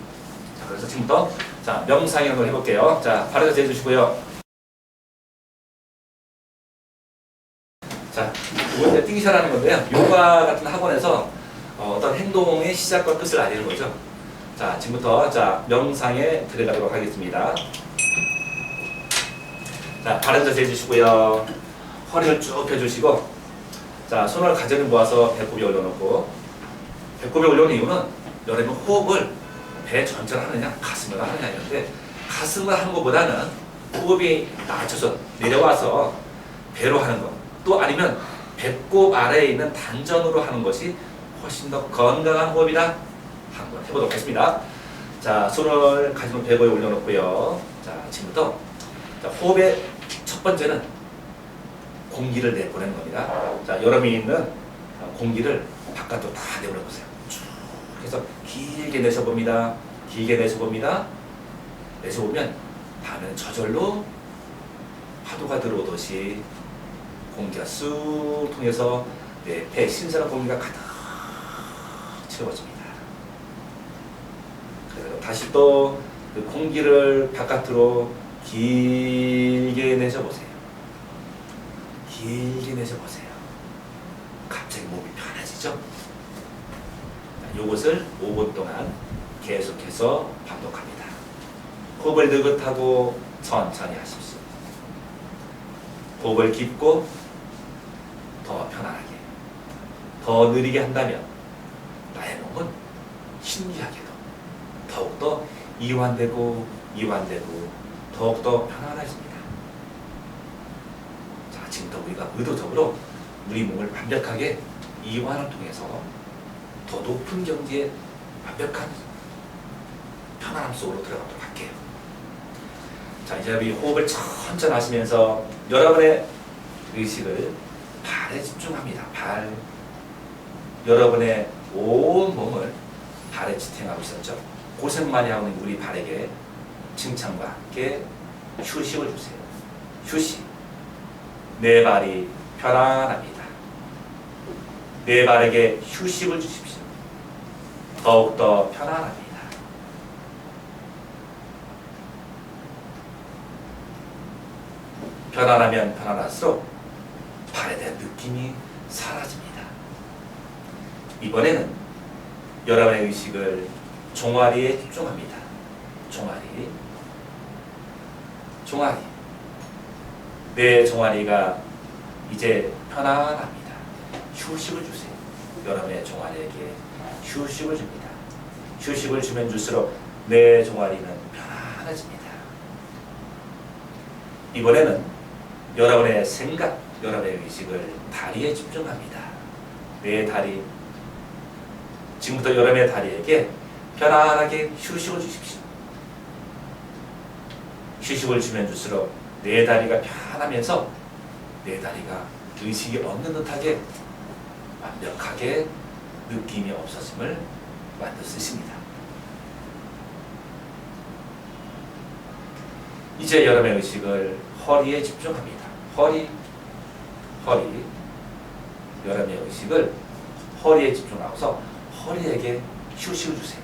자, 그래서 지금부터 자, 명상을 한번 해볼게요. 자, 바로 자세 해주시고요. 자, 이건 이제 띵샤라는 건데요. 요가 같은 학원에서 어떤 행동의 시작과 끝을 알리는 거죠. 자, 지금부터 자, 명상에 들어가도록 하겠습니다. 자, 바른 자세 해주시고요. 허리를 쭉 펴주시고, 자, 손을 가지를 모아서 배꼽에 올려놓고, 배꼽에 올려놓은 이유는 여러분 호흡을 배 전체를 하느냐, 가슴을 하느냐 이런데, 가슴을 하는 것보다는 호흡이 낮춰서 내려와서 배로 하는 것, 또 아니면 배꼽 아래에 있는 단전으로 하는 것이 훨씬 더 건강한 호흡이다. 한번 해보도록 하겠습니다. 자, 손을 가지고 배꼽에 올려놓고요. 자, 지금부터 자, 호흡의 첫 번째는 공기를 내보내는 겁니다. 자, 여러분이 있는 공기를 바깥으로 다 내보내보세요. 쭉 해서 길게 내셔봅니다. 길게 내셔봅니다. 내셔보면 다음에는 저절로 파도가 들어오듯이 공기가 쑥 통해서 내 배 신선한 공기가 가득 채워집니다. 그래서 다시 또 그 공기를 바깥으로 길게 내셔보세요. 길게 내셔보세요. 갑자기 몸이 편해지죠? 이것을 5분 동안 계속해서 반복합니다. 호흡을 느긋하고 천천히 하십시오. 호흡을 깊고 더 편안하게, 더 느리게 한다면 나의 몸은 신기하게도 더욱더 이완되고 더욱더 편안해집니다. 자, 지금부터 우리가 의도적으로 우리 몸을 완벽하게 이완을 통해서 더 높은 경지에 완벽한 편안함 속으로 들어가도록 할게요. 자, 이제 우리 호흡을 천천히 하시면서 여러분의 의식을 발에 집중합니다. 발. 여러분의 온 몸을 발에 지탱하고 있었죠. 고생 많이 하고 있는 우리 발에게 칭찬과 함께 휴식을 주세요. 휴식. 내 발이 편안합니다. 내 발에게 휴식을 주십시오. 더욱더 편안합니다. 편안하면 편안할수록 발에 대한 느낌이 사라집니다. 이번에는 여러분의 의식을 종아리에 집중합니다. 종아리. 내 종아리가 이제 편안합니다. 휴식을 주세요. 여러분의 종아리에게 휴식을 줍니다. 휴식을 주면 줄수록 내 종아리는 편안해집니다. 이번에는 여러분의 생각, 여러분의 의식을 다리에 집중합니다. 내 다리. 지금부터 여러분의 다리에게 편안하게 휴식을 주십시오. 휴식을 주면 줄수록 내 다리가 편하면서 내 다리가 의식이 없는 듯하게 완벽하게 느낌이 없어짐을 만들 수 있습니다. 이제 여러분의 의식을 허리에 집중합니다. 허리. 여러분의 의식을 허리에 집중하고서 허리에게 휴식을 주세요.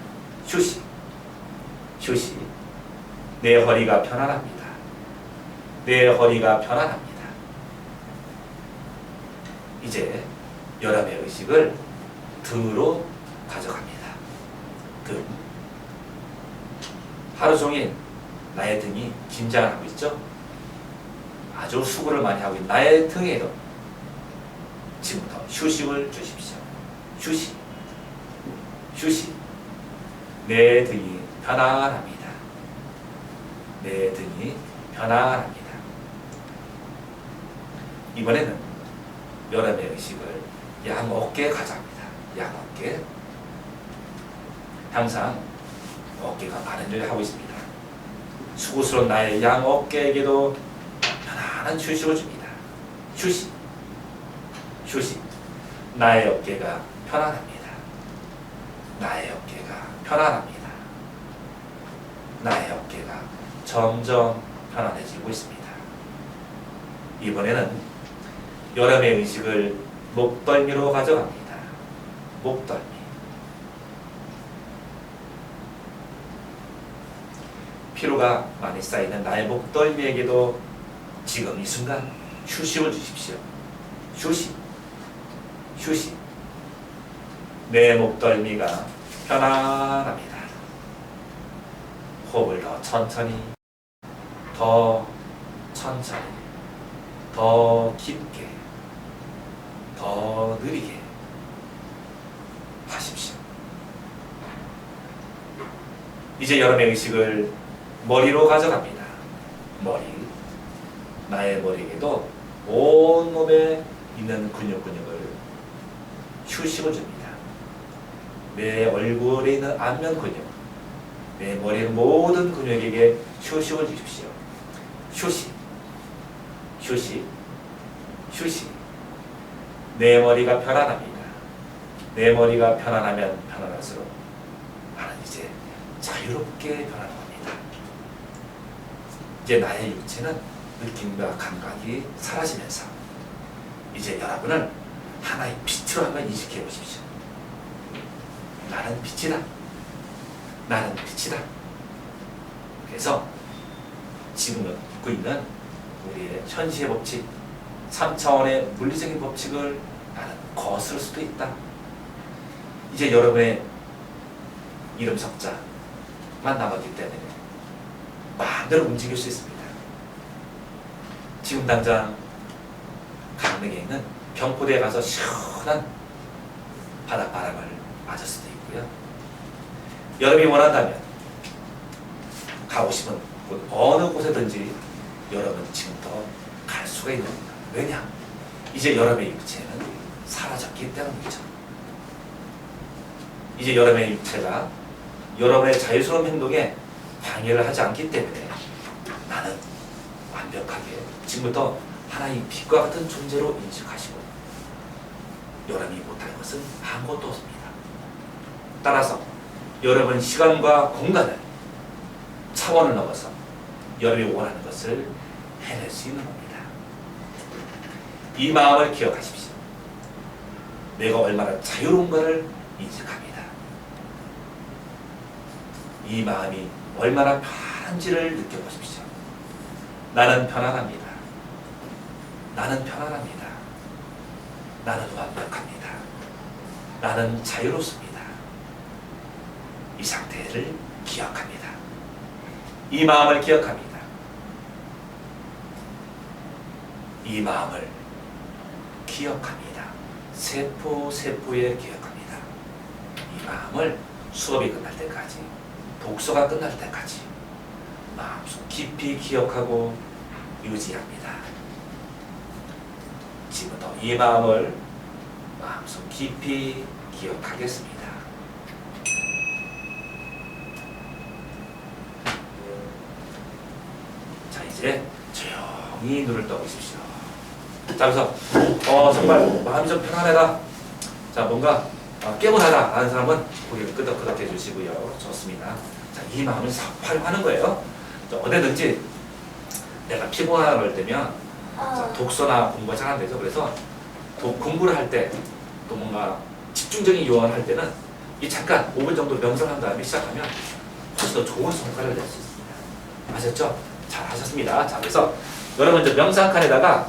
휴식. 내 허리가 편안합니다. 내 허리가 편안합니다. 이제 여러분의 의식을 등으로 가져갑니다. 등. 하루 종일 나의 등이 긴장을 하고 있죠? 아주 수고를 많이 하고 있는 나의 등에도 지금부터 휴식을 주십시오. 휴식. 내 등이 편안합니다. 내 등이 편안합니다. 이번에는 여러분의 의식을 양 어깨에 가져갑니다. 양 어깨. 항상 어깨가 많은 일을 하고 있습니다. 수고스러운 나의 양 어깨에게도 편안한 휴식을 줍니다. 휴식. 나의 어깨가 편안합니다. 나의 어깨가 편안합니다. 나의 어깨가 점점 편안해지고 있습니다. 이번에는 여러분의 의식을 목덜미로 가져갑니다. 목덜미. 피로가 많이 쌓이는 나의 목덜미에게도 지금 이 순간 휴식을 주십시오. 휴식. 내 목덜미가 편안합니다. 호흡을 더 천천히, 더 천천히, 더 깊게, 더 느리게 하십시오. 이제 여러분의 의식을 머리로 가져갑니다. 머리. 나의 머리에도 온몸에 있는 근육을 휴식을 줍니다. 내 얼굴에 있는 안면 근육, 내 머리의 모든 근육에게 휴식을 주십시오. 휴식, 휴식, 휴식. 내 머리가 편안합니다. 내 머리가 편안하면 편안할수록 나는 이제 자유롭게 변화합니다. 이제 나의 육체는 느낌과 감각이 사라지면서 이제 여러분은 하나의 빛으로 한번 인식해 보십시오. 나는 빛이다. 나는 빛이다. 그래서 지금 듣고 있는 우리의 현시의 법칙, 3차원의 물리적인 법칙을 나는 거스를 수도 있다. 이제 여러분의 이름 석자만 남았기 때문에 마음대로 움직일 수 있습니다. 지금 당장 강릉에 있는 경포대에 가서 시원한 바닷바람을 맞을 수도 있고요. 여러분이 원한다면 가고 싶은 곳 어느 곳에든지 여러분 지금부터 갈 수가 있는 겁니다. 왜냐? 이제 여러분의 육체는 사라졌기 때문이죠. 이제 여러분의 육체가 여러분의 자유스러운 행동에 방해를 하지 않기 때문에 나는 완벽하게 지금부터 하나의 빛과 같은 존재로 인식하시고 여러분이 못할 것은 아무것도 없습니다. 따라서 여러분 시간과 공간을 차원을 넘어서 여러분이 원하는 것을 해낼 수 있는 겁니다. 이 마음을 기억하십시오. 내가 얼마나 자유로운가를 인식합니다. 이 마음이 얼마나 편한지를 느껴보십시오. 나는 편안합니다. 나는 편안합니다. 나는 완벽합니다. 나는 자유롭습니다. 이 상태를 기억합니다. 이 마음을 기억합니다. 이 마음을 기억합니다. 세포에 기억합니다. 이 마음을 수업이 끝날 때까지, 독서가 끝날 때까지 마음속 깊이 기억하고 유지합니다. 지금부터 이 마음을 마음속 깊이 기억하겠습니다. 자, 이제 조용히 눈을 떠보십시오. 자, 그래서 정말 마음이 좀 편안하다. 자, 뭔가 깨문하다 하는 사람은 고개를 끄덕끄덕 해주시고요. 좋습니다. 자, 이 마음을 싹 활용하는 거예요. 자, 어디든지 내가 피곤하다 그럴 때면 자, 독서나 공부가 잘 안 되죠. 그래서 공부를 할 때 또 뭔가 집중적인 요원을 할 때는 이 잠깐 5분 정도 명상한 다음에 시작하면 훨씬 더 좋은 성과를 낼 수 있습니다. 아셨죠? 잘 하셨습니다. 자, 그래서 여러분 이제 명상칸에다가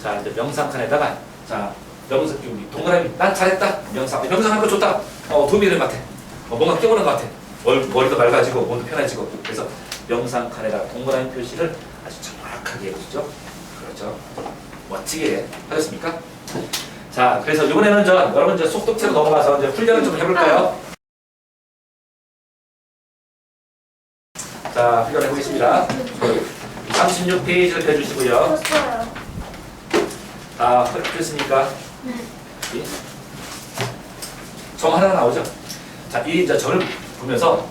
자, 이제 명상칸에다가 자, 명상 우리 동그라미 난 잘했다. 명상하는 거 좋다. 도움이 되는 것 같아. 뭔가 깨우는 것 같아. 머리도 맑아지고 몸도 편해지고. 그래서 명상칸에다가 동그라미 표시를 아주 정확하게 해주죠. 그렇죠. 멋지게 하셨습니까? 자, 그래서 이번에는 여러분 이제 속독체로 넘어가서 이제 훈련을 좀 해볼까요? 자, 훈련해 보겠습니다. 36페이지를 펴주시고요. 폈으니까 점 하나 나오죠? 자, 이 이제 점을 보면서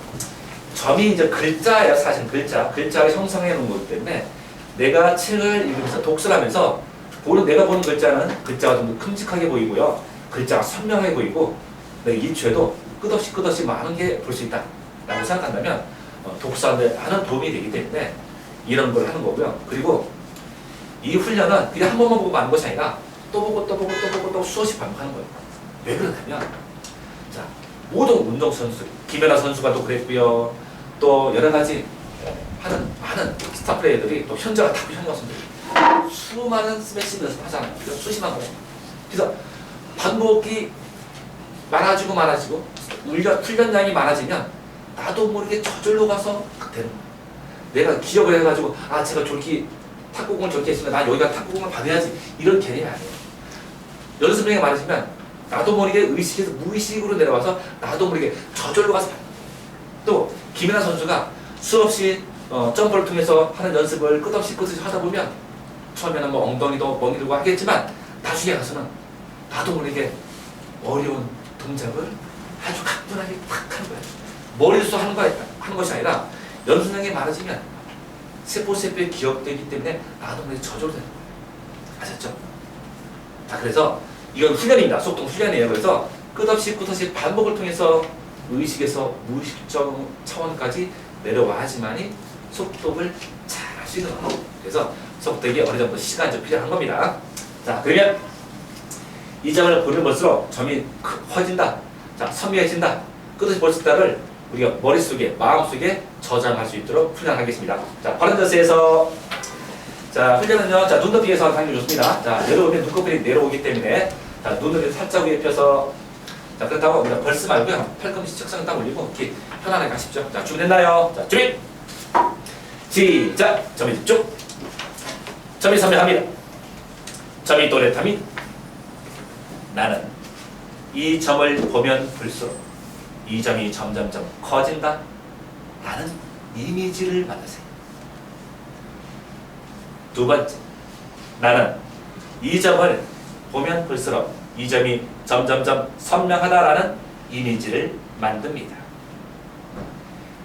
점이 이제 글자예요. 사실 글자를 형성해 놓은 거기 때문에 내가 책을 읽으면서 독서를 하면서 내가 보는 글자가 좀 큼직하게 보이고요. 글자가 선명하게 보이고 내 일주에도 끝없이 많은 게 볼 수 있다 라고 생각한다면 독서하는데 많은 도움이 되기 때문에 이런 걸 하는 거고요. 그리고 이 훈련은 그냥 한 번만 보고 마는 것이 아니라 또 보고 수없이 반복하는 거예요. 왜 그러냐면 자, 모든 운동선수, 김연아 선수가 또 그랬고요. 또 여러 가지 하는 많은 스타 플레이어들이 또 현재가 다 현역 선수들 수많은 스매싱 연습하잖아요. 그래서 수십만 번. 그래서 반복이 많아지고 훈련량이 많아지면 나도 모르게 저절로 가서 되는 거예요. 내가 기억을 해가지고 제가 저렇게 탁구공을 저렇게 했으면 나 여기가 탁구공을 받아야지 이런 개념이 아니에요. 연습량이 많아지면 나도 모르게 의식에서 무의식으로 내려와서 나도 모르게 저절로 가서 받는 거예요. 또 김연아 선수가 수없이 점프를 통해서 하는 연습을 끝없이 하다 보면 처음에는 뭐 엉덩이도 멍이 들고 하겠지만 나중에 가서는 나도 모르게 어려운 동작을 아주 가뿐하게 탁 하는 거예요. 머리로서 하는 것이 아니라 연습량이 많아지면 세포세포에 기억되기 때문에 나도 모르게 저절로 되는 거예요. 아셨죠? 자, 그래서 이건 훈련입니다. 속동 훈련이에요. 그래서 끝없이 반복을 통해서 의식에서 무의식적 차원까지 내려와야지만이 속독을 잘 할 수 있는 거예요. 그래서 속독이 어느 정도 시간이 좀 필요한 겁니다. 자, 그러면 이 점을 보면 볼수록 점이 커진다. 자, 선명해진다. 끝없이 볼 수 있다를 우리가 머릿속에, 마음속에 저장할 수 있도록 훈련하겠습니다. 자, 바른 자세에서 자, 훈련은요. 자, 눈높이 위에서 당연히 좋습니다. 자, 내려오면 눈꺼풀이 내려오기 때문에 자, 눈을 살짝 위에 펴서 자, 그렇다고 우리가 벌스 말고요. 팔꿈치 측선을 딱 올리고 이렇게 편안하게 가십시오. 자, 준비됐나요? 자, 준비! 시작! 점이 집중! 점이 선명합니다. 점이 또렷함이 나는 이 점을 보면 볼수록 이 점이 점점점 커진다. 라는 이미지를 만드세요. 두 번째, 나는 이 점을 보면 볼수록 이 점이 점점점 선명하다라는 이미지를 만듭니다.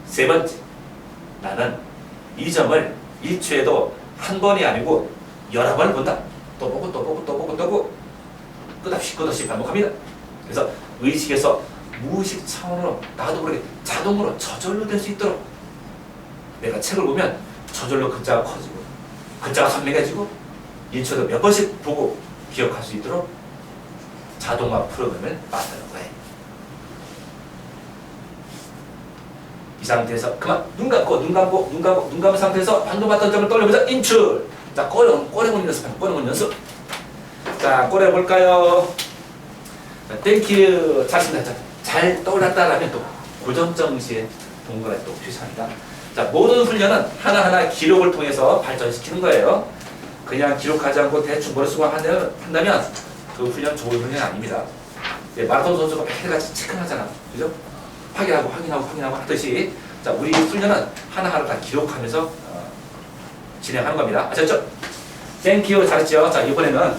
세 번째, 나는 이 점을 1초에도 한 번이 아니고 여러 번을 본다. 또 보고 또 보고 또 보고 또 보고 끝없이 반복합니다. 그래서 의식에서 무의식 차원으로 나도 모르게 자동으로 저절로 될 수 있도록 내가 책을 보면 저절로 글자가 커지고 글자가 선명해지고 1초도 몇 번씩 보고 기억할 수 있도록 자동화 프로그램을 만드는 거예요. 이 상태에서 그만 눈 감은 상태에서 방금 봤던 점을 떠올려보자. 인출. 자, 꼬레몬 연습. 꼬레몬 연습. 자, 꼬레 볼까요? 자, 땡큐. 잘 떠올랐다라면 또 고정정시에 동그라미 또 표시합니다. 자, 모든 훈련은 하나하나 기록을 통해서 발전시키는 거예요. 그냥 기록하지 않고 대충 머릿속으로 한다면 그 훈련 좋은 훈련이 아닙니다. 예, 마라톤 선수가 매일같이 체크하잖아. 그죠? 확인하고 하듯이 자, 우리 훈련은 하나하나 다 기록하면서 진행하는 겁니다. 아셨죠? 땡큐. 잘했죠? 자, 이번에는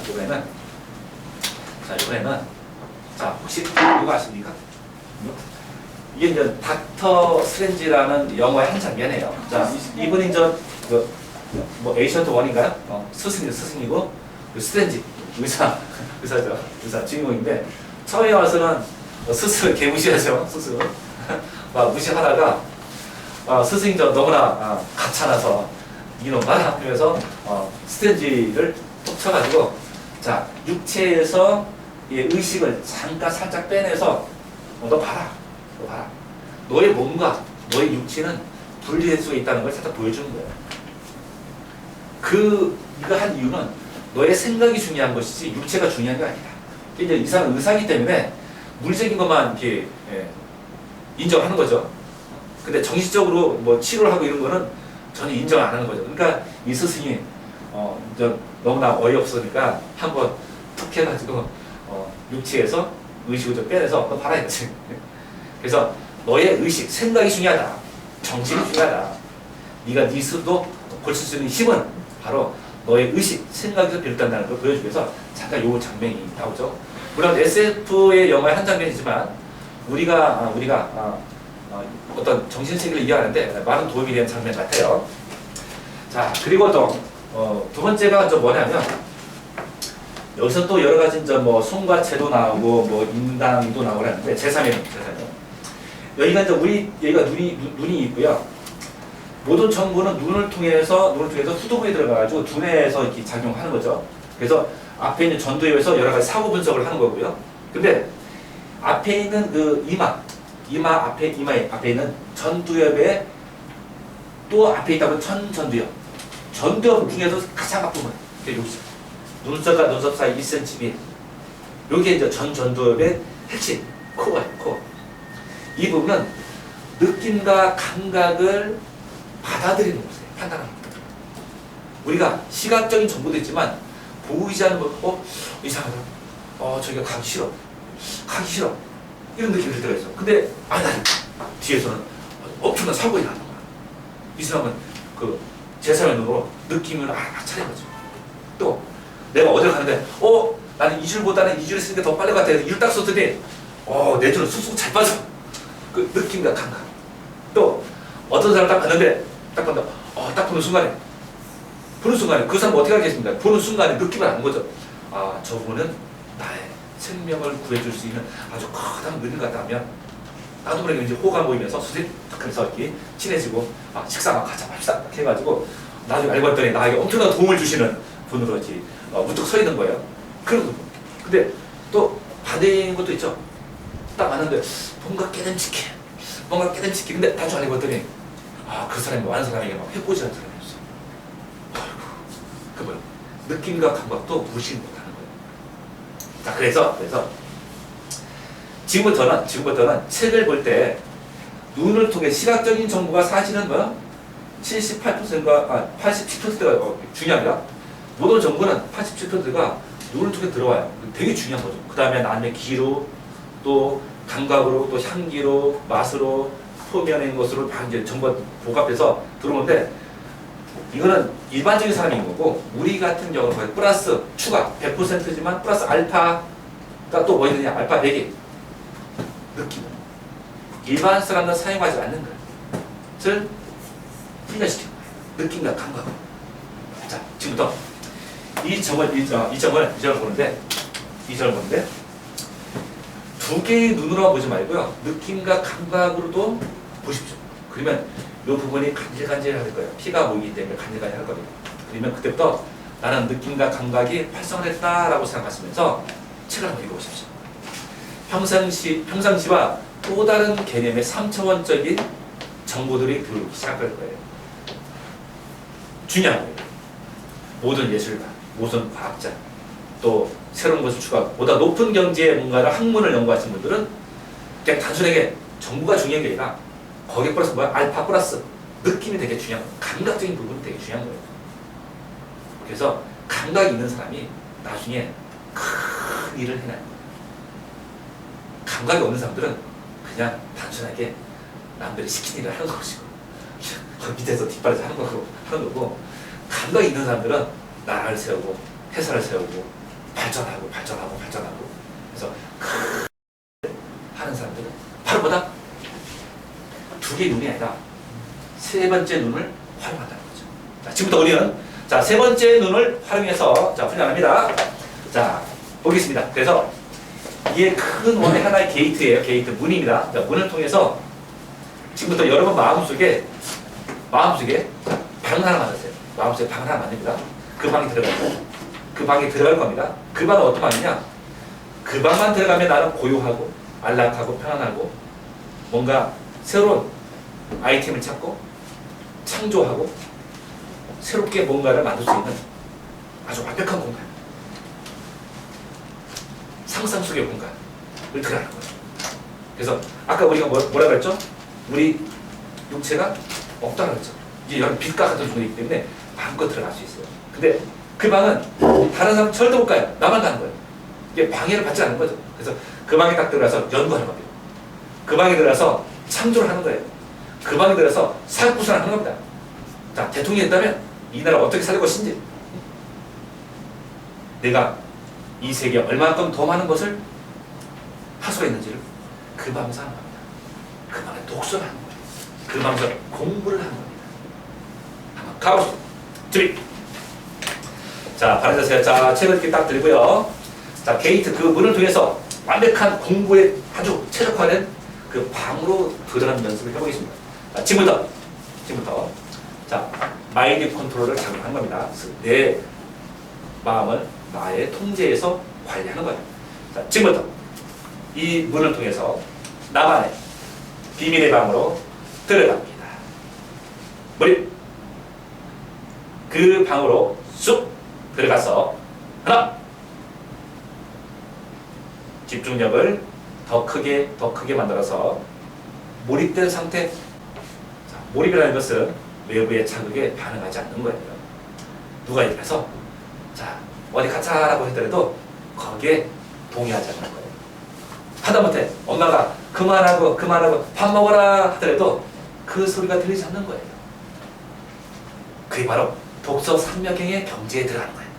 자, 혹시 이거 아십니까? 이게 이제 닥터 스트레인지라는 영화의 한 장면이에요. 자, 이분이 뭐 에이션트 원인가요? 스승이고 그 스트레인지 의사 주인공인데 처음에 와서는 스승을 개무시하죠. 스승 막 무시하다가 스승이 너무나 가찮아서 이놈 봐라 하면서 스트레인지를 톡 쳐가지고 자, 육체에서 의식을 잠깐 살짝 빼내서 너 봐라. 너의 몸과 너의 육체는 분리될 수 있다는 걸 살짝 보여주는 거예요. 이거 한 이유는 너의 생각이 중요한 것이지 육체가 중요한 게 아니다. 이제 이 사람은 의사이기 때문에 물리적인 것만 이렇게 인정하는 거죠. 근데 정신적으로 뭐 치료를 하고 이런 거는 전혀 인정 안 하는 거죠. 그러니까 이 스승이 너무나 어이없으니까 한번 툭 해가지고 육체에서 의식을 좀 빼내서 너 봐라 이거지. 그래서 너의 의식, 생각이 중요하다. 정신이 중요하다. 네가 네 스스로 고칠 수 있는 힘은 바로 너의 의식, 생각에서 비롯된다는 걸 보여주기 위해서 잠깐 요 장면이 나오죠. 물론 SF의 영화의 한 장면이지만 우리가 어떤 정신세계를 이해하는데 많은 도움이 되는 장면 같아요. 자, 그리고 또 두 번째가 좀 뭐냐면 여기서 또 여러 가지 뭐 송과체도 나오고 뭐 인당도 나오고 하는데 제3의 여기가 이제 여기가 눈이 있고요. 모든 정보는 눈을 통해서 후두부에 들어가가지고 두뇌에서 이렇게 작용하는 거죠. 그래서 앞에 있는 전두엽에서 여러 가지 사고 분석을 하는 거고요. 근데 앞에 있는 그 이마 앞에 있는 전두엽에 또 앞에 있다 보면 전두엽 중에서 가장 아픈 거예요. 여기 눈썹과 눈썹 사이 1cm. 여기에 이제 전두엽의 핵심 코어예요. 이 부분은 느낌과 감각을 받아들이는 곳이에요. 판단하는 것. 우리가 시각적인 정보도 있지만 보이지 않는 거, 이상하다. 저기가 가기 싫어. 가기 싫어. 이런 느낌이 들 때가 있어. 근데 아니 뒤에서는 엄청난 사고가 일어나는 거야. 이 사람은 그 제3의 눈으로 느낌을 알아차린 거죠. 또 내가 어딜 가는데 나는 2줄보다는 2줄을 쓰는 게 더 빨리 같아. 1줄 딱 썼더니 내 줄은 쑥쑥 잘 빠져. 그 느낌과 감각. 또 어떤 사람 딱 봤는데 딱 본다. 딱 보는 순간에 그 사람 어떻게 하겠습니까? 보는 순간에 느낌을 아는 거죠. 저분은 나의 생명을 구해줄 수 있는 아주 커다란 은인 같다 하면 나도 모르게 이제 호감 모이면서 선생님 그래서 이렇게 친해지고 식사 막 가자 합시다 이렇게 해가지고 나중에 알고 봤더니 나에게 엄청난 도움을 주시는 분으로 이제 우뚝 서 있는 거예요. 그런 거. 근데 또 반대인 것도 있죠. 딱 아는데 뭔가 깨름직해. 근데 나중에 알고 봤더니 그 사람이 많은 사람에게 막 해코지하는 사람이었어. 아이고, 그 뭐야? 느낌과 감각도 무시 못하는 거예요. 자, 그래서 지금부터는 책을 볼 때 눈을 통해 시각적인 정보가 사실은 78%가 87%가 중요합니다. 모든 정보는 87%가 눈을 통해 들어와요. 되게 중요한 거죠. 그 다음에 나의 귀로 또 감각으로 또 향기로 맛으로 표면에 있는 것으로 다 이제 전부 복합해서 들어오는데 이거는 일반적인 사람인 거고 우리 같은 경우는 거의 플러스 추가 100%지만 플러스 알파가 또 뭐 있느냐 알파 100이 느낌 일반 사람은 사용하지 않는 것을 훈련시키는 거예요. 느낌과 감각으로. 자, 지금부터 이 점을 보는데 두 개의 눈으로 보지 말고요. 느낌과 감각으로도 보십시오. 그러면 이 부분이 간질간질할 거예요. 피가 모이기 때문에 간질간질할 거예요. 그러면 그때부터 나는 느낌과 감각이 활성화됐다라고 생각하시면서 책을 한번 읽어보십시오. 평상시와 또 다른 개념의 3차원적인 정보들이 들어오기 시작할 거예요. 중요한 거예요. 모든 예술가, 모든 과학자, 또 새로운 것을 추구하고 보다 높은 경지의 뭔가를 학문을 연구하신 분들은 그냥 단순하게 정보가 중요한 게 아니라 거기에 플러스 알파 플러스 느낌이 되게 중요한 거예요. 감각적인 부분이 되게 중요한 거예요. 그래서 감각이 있는 사람이 나중에 큰 일을 해내요. 감각이 없는 사람들은 그냥 단순하게 남들이 시킨 일을 하는 것이고 밑에서 뒷발에서 하는 거고 감각이 있는 사람들은 나라를 세우고 회사를 세우고 발전하고 그래서 하는 사람들은 바로 뭐다? 두 개의 눈이 아니라 세 번째 눈을 활용한다는 거죠. 자, 지금부터 우리는 세 번째 눈을 활용해서 훈련합니다. 자, 보겠습니다. 그래서 이게 큰 원의 하나의 게이트예요. 게이트 문입니다. 자, 문을 통해서 지금부터 여러분 마음속에 방을 하나 만드세요. 마음속에 방을 하나 만듭니다. 그 방에 들어갈 겁니다. 그 방은 어떤 방이냐? 그 방만 들어가면 나는 고요하고 안락하고 편안하고 뭔가 새로운 아이템을 찾고 창조하고 새롭게 뭔가를 만들 수 있는 아주 완벽한 공간, 상상 속의 공간을 들어가는 거예요. 그래서 아까 우리가 뭐라 그랬죠? 우리 육체가 없다고 그랬죠. 이제 여러 빛과 같은 존재이기 때문에 마음껏 들어갈 수 있어요. 근데 그 방은 다른 사람 절대 못 가요. 나만 가는 거예요. 이게 방해를 받지 않는 거죠. 그래서 그 방에 딱 들어가서 연구하는 겁니다. 그 방에 들어가서 창조를 하는 거예요. 그 방에 들어가서 사회구성을 하는 겁니다. 자, 대통령이 된다면 이 나라 어떻게 살 것인지, 내가 이 세계에 얼마만큼 더 많은 것을 할 수가 있는지를 그 방에서 하는 겁니다. 그 방에 독서를 하는 거예요. 그 방에서 공부를 하는 겁니다. 한번 가보시죠. 준비. 자, 바른 자세. 자, 책을 이렇게 딱 들고요. 자, 게이트 그 문을 통해서 완벽한 공부에 아주 최적화된 그 방으로 들어가는 연습을 해보겠습니다. 자, 지금부터 자, 마인드 컨트롤을 작용하는 겁니다. 내 마음을 나의 통제에서 관리하는 거예요. 자, 지금부터 이 문을 통해서 나만의 비밀의 방으로 들어갑니다. 그 방으로 쑥 들어가서 하나, 집중력을 더 크게 만들어서 몰입된 상태. 자, 몰입이라는 것은 외부의 자극에 반응하지 않는 거예요. 누가 입에서 자 어디 가자라고 하더라도 거기에 동의하지 않는 거예요. 하다못해 엄마가 그만하고 밥 먹어라 하더라도 그 소리가 들리지 않는 거예요. 그게 바로 독서 삼명경의 경지에 들어가는 거예요.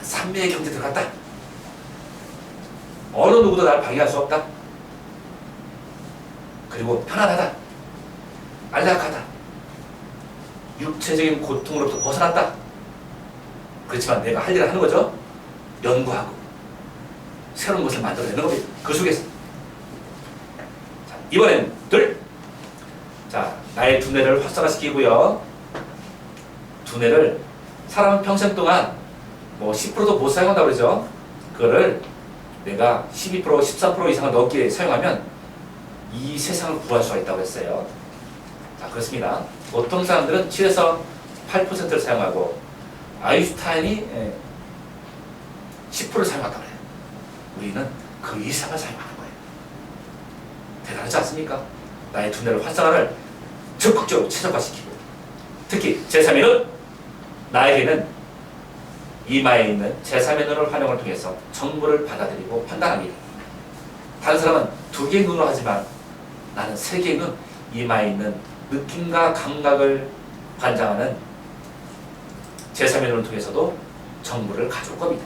삼매의 경지에 들어갔다. 어느 누구도 나를 방해할 수 없다. 그리고 편안하다. 안락하다. 육체적인 고통으로부터 벗어났다. 그렇지만 내가 할 일을 하는 거죠. 연구하고 새로운 것을 만들어내는 겁니다. 그 속에서. 자, 이번엔 둘. 자, 나의 두뇌를 활성화시키고요. 두뇌를 사람은 평생 동안 뭐 10%도 못 사용한다고 그러죠. 그거를 내가 12%, 13% 이상을 넘게 사용하면 이 세상을 구할 수가 있다고 했어요. 자, 그렇습니다. 보통 사람들은 7에서 8%를 사용하고 아인슈타인이 10%를 사용한다고 해요. 우리는 그 이상을 사용하는 거예요. 대단하지 않습니까? 나의 두뇌를 활성화를 적극적으로 최적화시키고 특히 제3의 눈! 나에게는 이마에 있는 제3의 눈을 활용을 통해서 정보를 받아들이고 판단합니다. 다른 사람은 2개의 눈으로 하지만 나는 3개의 눈, 이마에 있는 느낌과 감각을 관장하는 제3의 눈을 통해서도 정보를 가져올 겁니다.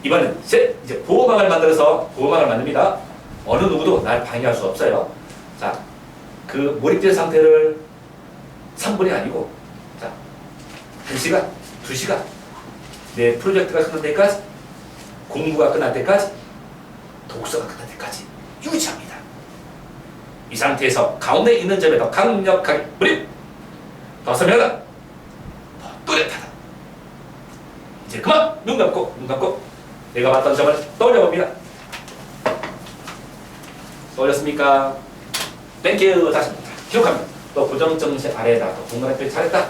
이번엔 셋! 이제 보호막을 만들어서 보호막을 만듭니다. 어느 누구도 날 방해할 수 없어요. 자, 그 몰입된 상태를 3분이 아니고 자, 1시간, 2시간 내 프로젝트가 끝날 때까지 공부가 끝날 때까지 독서가 끝날 때까지 유지합니다. 이 상태에서 가운데 있는 점에 더 강력하게 몰입! 더 선명하다! 더 또렷하다! 이제 그만! 눈 감고 내가 봤던 점을 떠올려봅니다. 떠올렸습니까? 땡큐! 다시 기록합니다. 또 고정정시 아래에다 또 공간의 표시 잘했다.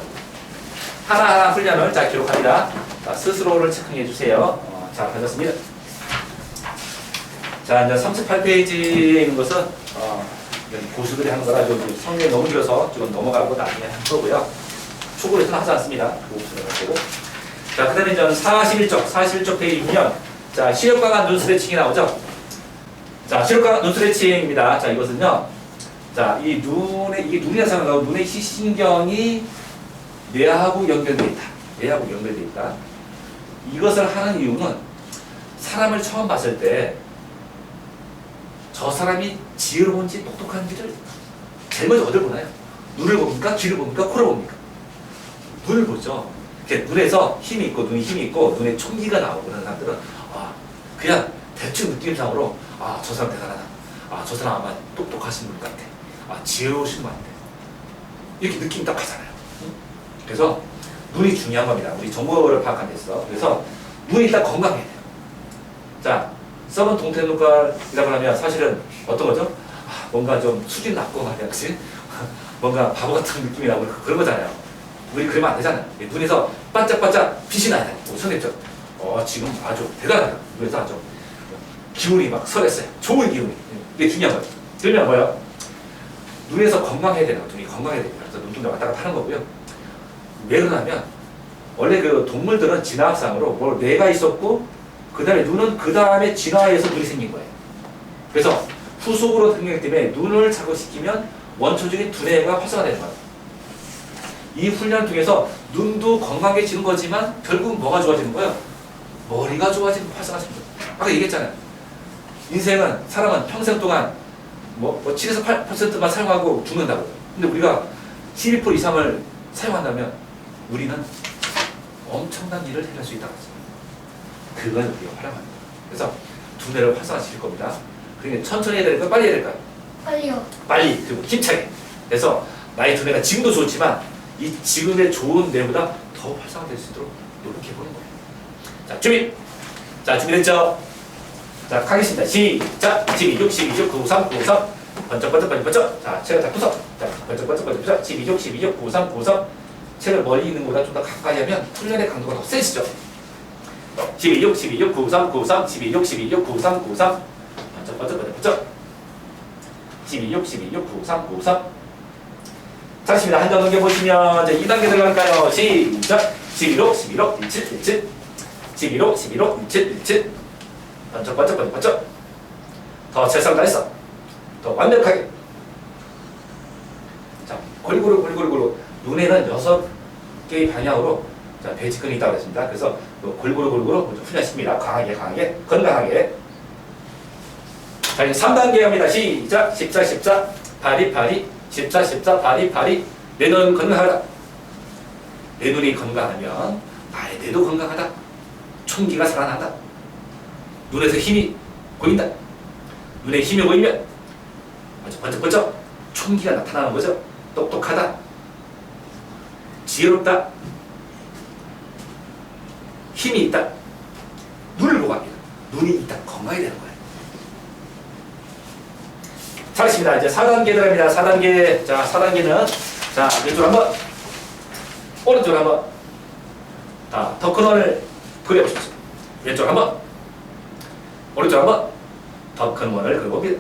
하나하나 훈련을 자 기록합니다. 자, 스스로를 체크해 주세요. 자, 하셨습니다. 자, 이제 38페이지에 있는 것은 고수들이 하는 거라 성경이 너무 길어서 지금 넘어가고 나중에 한 거고요. 초고에서는 하지 않습니다. 고수를 하고. 자, 그 다음에 이제 41쪽 페이지 보면 자, 시력 강한 눈 스트레칭이 나오죠. 자, 시력 강한 눈 스트레칭입니다. 자, 이것은요. 자, 이 눈에, 이게 눈이라 생각하고 눈의 시신경이 뇌하고 연결되어 있다. 뇌하고 연결되어 있다. 이것을 하는 이유는 사람을 처음 봤을 때 저 사람이 지혜로운지 똑똑한지를 제일 먼저 어딜 보나요? 눈을 봅니까? 귀를 봅니까? 코를 봅니까? 눈을 보죠. 이렇게 눈에서 힘이 있고 눈에 힘이 있고 눈에 총기가 나오고 그런 사람들은 그냥 대충 느낌상으로 저 사람 대단하다. 저 사람 아마 똑똑하신 분 같아. 지혜로우신 분 같아. 이렇게 느낌이 딱 가잖아요. 그래서 눈이 중요한 겁니다. 우리 정보를 파악하는 데 있어. 그래서 눈이 일단 건강해야 돼요. 자, 썩은 동태눈깔이라고 하면 사실은 어떤 거죠? 뭔가 좀 수준 낮고 말이야, 그치? 뭔가 바보 같은 느낌이 나고 그런 거잖아요. 우리 그러면 안 되잖아요. 눈에서 반짝반짝 빛이 나야 돼. 선생님, 지금 아주 대단하다. 눈에서 아주 기운이 막 설했어요. 좋은 기운이. 이게 중요한 거예요. 그러면 뭐예요? 눈에서 건강해야 되는 거예요. 눈이 건강해야 됩니다. 그래서 눈동자 왔다 갔다 하는 거고요. 왜 그러냐면 원래 그 동물들은 진화학상으로 뭘 뇌가 있었고 그 다음에 눈은 그 다음에 진화해서 눈이 생긴 거예요. 그래서 후속으로 생기기 때문에 눈을 자극시키면 원초적인 두뇌가 활성화되는 거예요. 이 훈련을 통해서 눈도 건강해지는 거지만 결국 뭐가 좋아지는 거예요? 머리가 좋아지는 활성화시키는 거예요. 아까 얘기했잖아요. 인생은 사람은 평생 동안 뭐 7에서 8%만 사용하고 죽는다고. 근데 우리가 12% 이상을 사용한다면 우리는 엄청난 일을 해낼 수 있다고 했습니다. 그걸 우리가 활용합니다. 그래서 두뇌를 활성화시킬 겁니다. 그러니까 천천히 해야 될까요? 빨리 해야 될까요? 빨리요. 빨리, 그리고 힘차게. 그래서 나의 두뇌가 지금도 좋지만 이 지금의 좋은 뇌보다 더 활성화될 수 있도록 노력해보는 거예요. 자, 준비! 자, 준비됐죠? 자, 가겠습니다. 시작! 12juk, 12juk, 93, 93. 번쩍번쩍. 자, 책을 잡고서. 자, 번쩍번쩍. 12juk, 12juk, 93, 93. 책을 멀리 있는 것보다 좀 더 가까이 하면 훈련의 강도가 더 세지죠. 12juk, 12juk, 93, 93. 12juk, 12juk, 93, 93. 번쩍. 12juk, 12juk, 93, 93. 잘했습니다. 한 장 넘겨보시면 이제 2단계 들어갈까요? 시작! 11호, 11호, 17, 17 11호, 11호, 17, 17 번쩍 더 최선을 다했어. 더 완벽하게. 자, 골고루 눈에는 6개의 방향으로 자, 배직근이 있다고 했습니다. 그래서 골고루 훈련시킵니다. 강하게 건강하게. 자, 이제 3단계 갑니다. 시작! 14, 파리 14, 파리 내 눈은 건강하다. 내 눈이 건강하면 나의 뇌도 건강하다. 총기가 살아난다. 눈에서 힘이 보인다. 눈에 힘이 보이면 아주 번쩍번쩍 총기가 나타나는 거죠. 똑똑하다. 지혜롭다. 힘이 있다. 눈을 보고 합니다. 눈이 있다. 건강이 되는 거예요. 잘했습니다. 이제 4단계 들어갑니다. 4단계. 자, 4단계는 자, 왼쪽 한번, 오른쪽 한번. 자, 더 큰 원을 그려보십시오. 왼쪽 한번, 오른쪽 한번. 더 큰 원을 그려봅니다.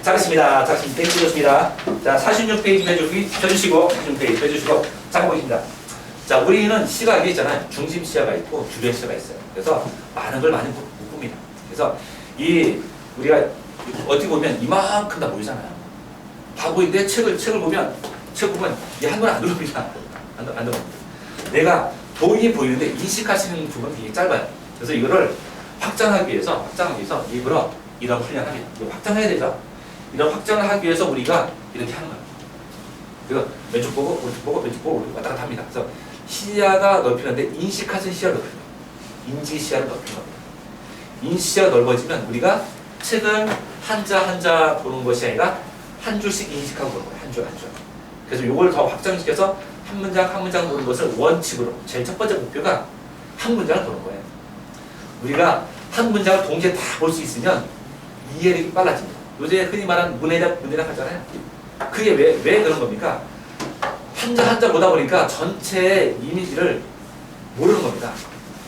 잘했습니다. 땡큐 좋습니다. 자, 46페이지 펴주시고, 46페이지 펴주시고, 잠깐 보겠습니다. 자, 우리는 시각이 있잖아요. 중심 시야가 있고, 주변 시야가 있어요. 그래서 많은 걸 많이 못 봅니다. 그래서 우리가 어떻게 보면 이만큼 다 보이잖아요. 다 보이는데 책을 보면 이 한눈 안 들어옵니다. 안 들어옵니다. 내가 보이는데 인식하시는 부분은 되게 짧아요. 그래서 이거를 확장하기 위해서 일부러 이런 훈련을 합니다. 이거 확장해야 되죠. 이런 확장을 하기 위해서 우리가 이렇게 하는 거예요. 그래서 왼쪽 보고 오른쪽 보고 왼쪽 보고 오른쪽 왔다 갔다 합니다. 그래서 시야가 넓히는데 인식하는 시야를 넓히는 거예요. 인지 시야를 넓히는 겁니다. 인지 시야가 넓어지면 우리가 책을 한자 보는 것이 아니라 한 줄씩 인식하고 보는 거예요. 한 줄. 그래서 이걸 더 확장시켜서 한 문장 보는 것을 원칙으로 제일 첫 번째 목표가 한 문장을 보는 거예요. 우리가 한 문장을 동시에 다 볼 수 있으면 이해력이 빨라집니다. 요새 흔히 말하는 문해력 하잖아요. 그게 왜 그런 겁니까? 한자 보다 보니까 전체의 이미지를 모르는 겁니다.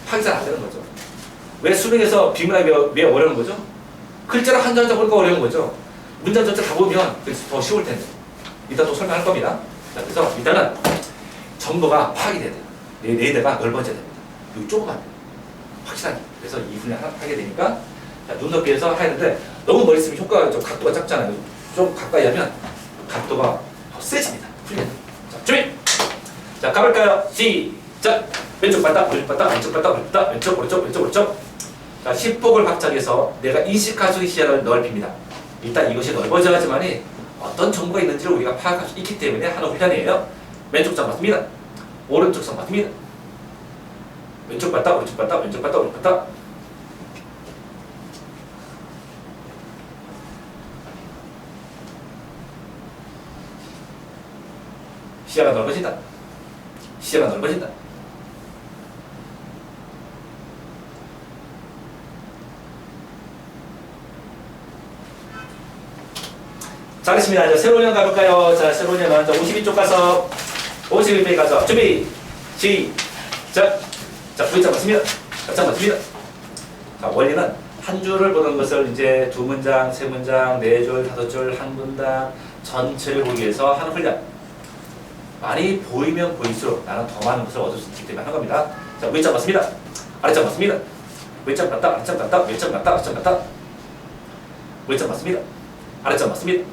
파악이 잘 안 되는 거죠. 왜 수능에서 비문학이 왜 어려운 거죠? 글자를 한자 보니까 어려운 거죠. 문장 전체 다 보면 더 쉬울 텐데. 이따 또 설명할 겁니다. 자, 그래서 일단은 정보가 파악이 돼야 돼요. 내 대가 넓어져야 됩니다. 여기 조금만 돼요. 확실하게. 그래서 이 훈련을 하게 되니까 자, 눈높이에서 하는데 너무 멀리 있으면 효과가 좀 각도가 작잖아요. 좀 가까이 하면 각도가 더 세집니다. 훈련. 자, 준비! 자, 가볼까요? 시작! 왼쪽 봤다, 왼쪽 봤다, 왼쪽, 오른쪽. 자, 십폭을 확장해서 내가 인식할 수 있는 시야를 넓힙니다. 일단 이것이 넓어져야지만이 어떤 정보가 있는지를 우리가 파악할 수 있기 때문에 하는 훈련이에요. 왼쪽 점 맞습니다. 오른쪽 점 맞습니다. 왼쪽 봤다, 오른쪽 봤다. 시야가 넓어진다. 잘했습니다. 이제 새로운 년 가볼까요? 자, 새로운 년은 52쪽 가서 51페이지 가서 준비 시작. 자, V자 맞습니다. 자, 맞습니다. 자, 원리는 한 줄을 보는 것을 이제 두 문장, 세 문장, 네 줄, 다섯 줄, 한 문장 전체를 보기 위해서 하는 훈련. 많이 보이면 보일수록 나는 더 많은 것을 얻을 수 있기 때문에 하는 겁니다. 자, V자 맞습니다. 아래자 맞습니다. V자 맞다, 아래자 맞다, V자 맞다, 아래자 맞다. V자 맞습니다. 아래자 맞습니다.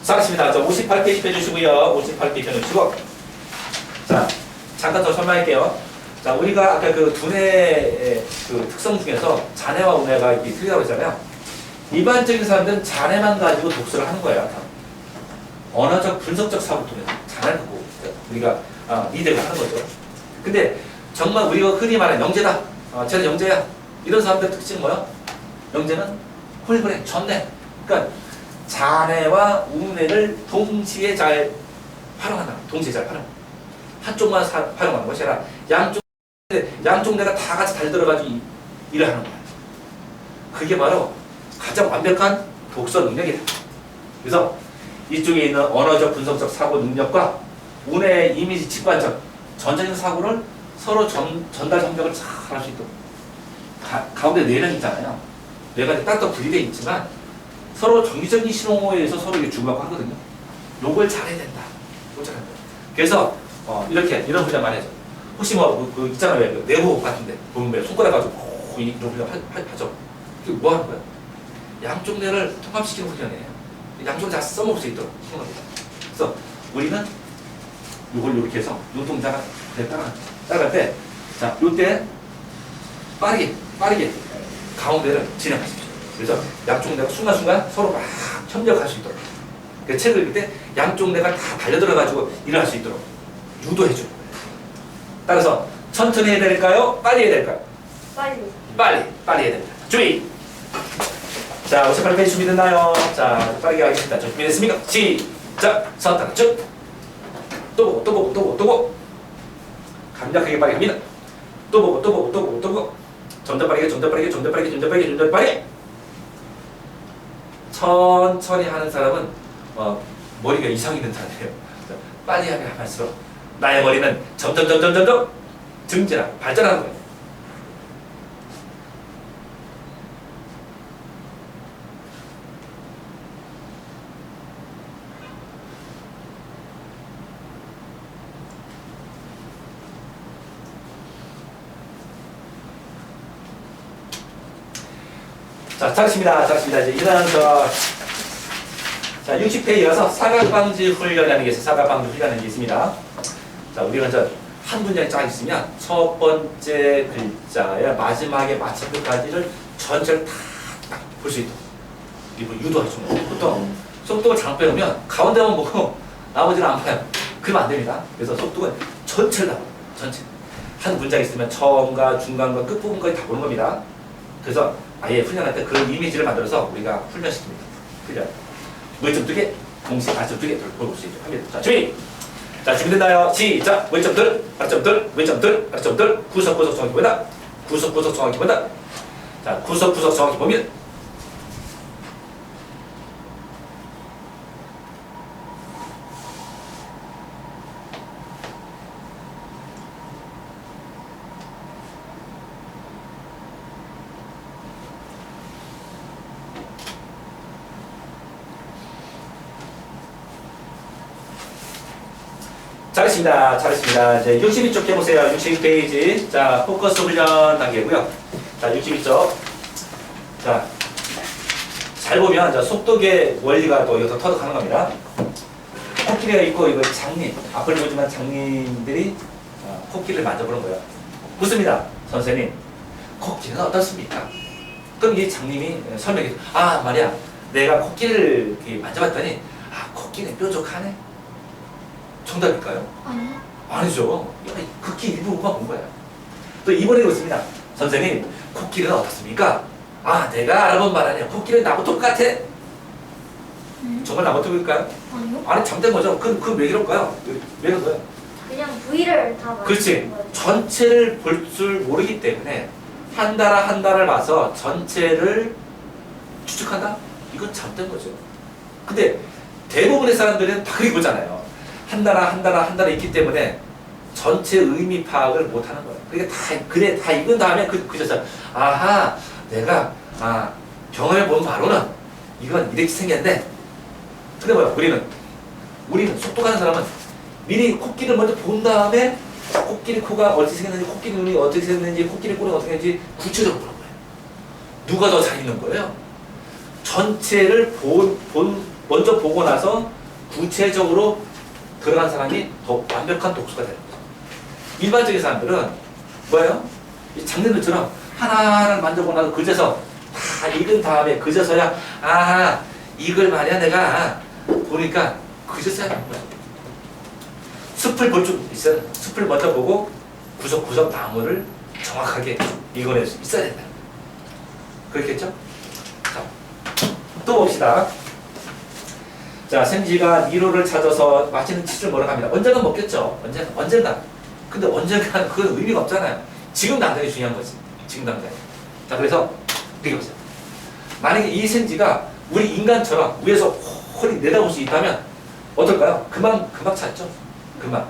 잘했습니다. 자, 58페이지 펴주시고요. 58페이지 펴주시고. 자, 잠깐 더 설명할게요. 자, 우리가 아까 그 두뇌의 그 특성 중에서 잔해와 우뇌가 이렇게 틀리다고 했잖아요. 일반적인 사람들은 잔해만 가지고 독서를 하는 거예요. 언어적 분석적 사고를 통해서 잔해를 보고 우리가 리드를 하는 거죠. 근데 정말 우리가 흔히 말하는 영재다. 쟤는 영재야. 이런 사람들 특징은 뭐야? 영재는 홀그래, 전내. 그러니까 잔해와 우뇌를 동시에 잘 활용한다. 한쪽만 활용하는 것이 아니라 양쪽 뇌가 다 같이 달려들어가지고 일을 하는 거야. 그게 바로 가장 완벽한 독서 능력이다. 그래서 이쪽에 있는 언어적 분석적 사고 능력과 운의 이미지 직관적 전체적 사고를 서로 전달 협력을 잘 할 수 있도록 가운데 뇌는 있잖아요. 뇌가 딱딱 분리되어 있지만 서로 정기적인 신호에 의해서 서로 이게 주고받고 하거든요. 요걸 잘해야 된다. 그래서 이렇게 이런 훈련 많이 하죠. 혹시 그 있잖아요. 왜, 내부호흡 같은데 보면 왜 손가락 가지고 이런 훈련 하죠. 이게 뭐 하는 거야? 양쪽 뇌를 통합시키는 훈련이에요. 양쪽 다 써먹을 수 있도록 하는 겁니다. 그래서 우리는 요걸 이렇게 해서 요 동작을 따라갈 때, 자, 요때 빠르게 가운데를 진행하십시오. 그래서 양쪽 뇌가 순간순간 서로 막 협력할 수 있도록. 그 책을 읽을 때 양쪽 뇌가 다 달려들어가지고 일을 할 수 있도록 유도해줘. 따라서 천천히 해야 될까요? 빨리 해야 될까요? 빨리 해야 됩니다. 주의! 자, 58페이지 준비됐나요? 자, 빠르게 하겠습니다. 준비됐습니까? 시작! 선택 쭉! 또 보고 강력하게 빠르게 합니다. 또 보고 점점 빠르게 천천히 하는 사람은 머리가 이상 있는 사람이에요. 빨리 하게 할수록 나의 머리는 점점 증진하고 발전하는 거예요. 자, 잘하십니다. 이제 이런 자, 60페이지여서 사각방지 훈련이라는 게 있어요. 사각방지 훈련이라는 게 있습니다. 자, 우리가 이제 한 문장이 쫙 있으면 첫 번째 글자의 마지막에 마칠 끝까지를 전체를 딱 볼 수 있도록 이걸 유도해 주는 거예요. 보통 속도를 잘못 빼놓으면 가운데만 보고 나머지는 안 봐요. 그러면 안 됩니다. 그래서 속도는 전체를 다 봐요. 전체. 한 문장이 있으면 처음과 중간과 끝부분까지 다 보는 겁니다. 그래서 아예 훈련할 때 그런 이미지를 만들어서 우리가 훈련시킵니다. 훈련. 뭐점 두 개, 동시에 발점 두 개 돌볼 수 있게 합니다. 자, 준비! 자, 준비됐나요? 시작! 왼점들, 발점들, 왼점들, 발점들, 구석 정확히 본다. 구석 정확히 본다. 자, 구석 정확히 보면 잘했습니다. 이제 62쪽 해보세요. 62페이지. 자, 포커스 훈련 단계고요. 자, 62쪽. 자, 잘 보면 자, 속독의 원리가 또 여기서 터득하는 겁니다. 코끼리가 있고 이거 장님, 앞을 보지만 장님들이 코끼리를 만져보는 거예요. 묻습니다. 선생님, 코끼리는 어떻습니까? 그럼 이 장님이 설명해 줘. 아, 말이야. 내가 코끼리를 이렇게 만져봤더니 코끼리는 뾰족하네. 정답일까요? 아니요. 아니죠. 극히 일부만 본 거예요. 또 이번에 있습니다. 선생님, 코끼리는 어떻습니까? 내가 알아본 말 아니야. 코끼리는 나하고 똑같아. 정말 나하고 똑같을까요? 아니요. 아니, 잠든 거죠. 왜 그럴까요? 왜 그런 거예요? 그냥 부위를 다 그렇지. 전체를 볼 줄 모르기 때문에 한 달을 봐서 전체를 추측한다? 이건 잠든 거죠. 근데 대부분의 사람들은 다 그렇게 보잖아요. 한 나라 있기 때문에 전체 의미 파악을 못 하는 거예요. 그러니까 다 읽은 다음에 그저서 아하, 내가 경험해본 바로는 이건 이렇게 생겼는데. 근데 뭐야? 우리는 속독하는 사람은 미리 코끼리를 먼저 본 다음에 코끼리 코가 어떻게 생겼는지, 코끼리 눈이 어떻게 생겼는지, 코끼리 꼬리가 어떻게 생겼는지 구체적으로 보는 거예요. 누가 더 잘 있는 거예요? 전체를 먼저 보고 나서 구체적으로 들어간 사람이 더 완벽한 독서가 되는 거죠. 일반적인 사람들은 뭐예요? 이 장님들처럼 하나하나 만져보고 나서 그제서 다 읽은 다음에 그제서야 이걸 말이야 내가 보니까 그제서야 하는 거야. 숲을 볼 줄 있어요. 숲을 먼저 보고 구석구석 나무를 정확하게 읽어낼 수 있어야 된다. 그렇겠죠? 자, 또 봅시다. 자, 생쥐가 니로를 찾아서 맛있는 치즈를 먹으러 갑니다. 언젠가 먹겠죠. 언젠가. 근데 언젠가 그건 의미가 없잖아요. 지금 당장이 중요한 거지. 지금 당장. 자, 그래서 이렇게 보세요. 만약에 이 생지가 우리 인간처럼 위에서 홀이 내다볼 수 있다면 어떨까요? 금방 찾죠? 금방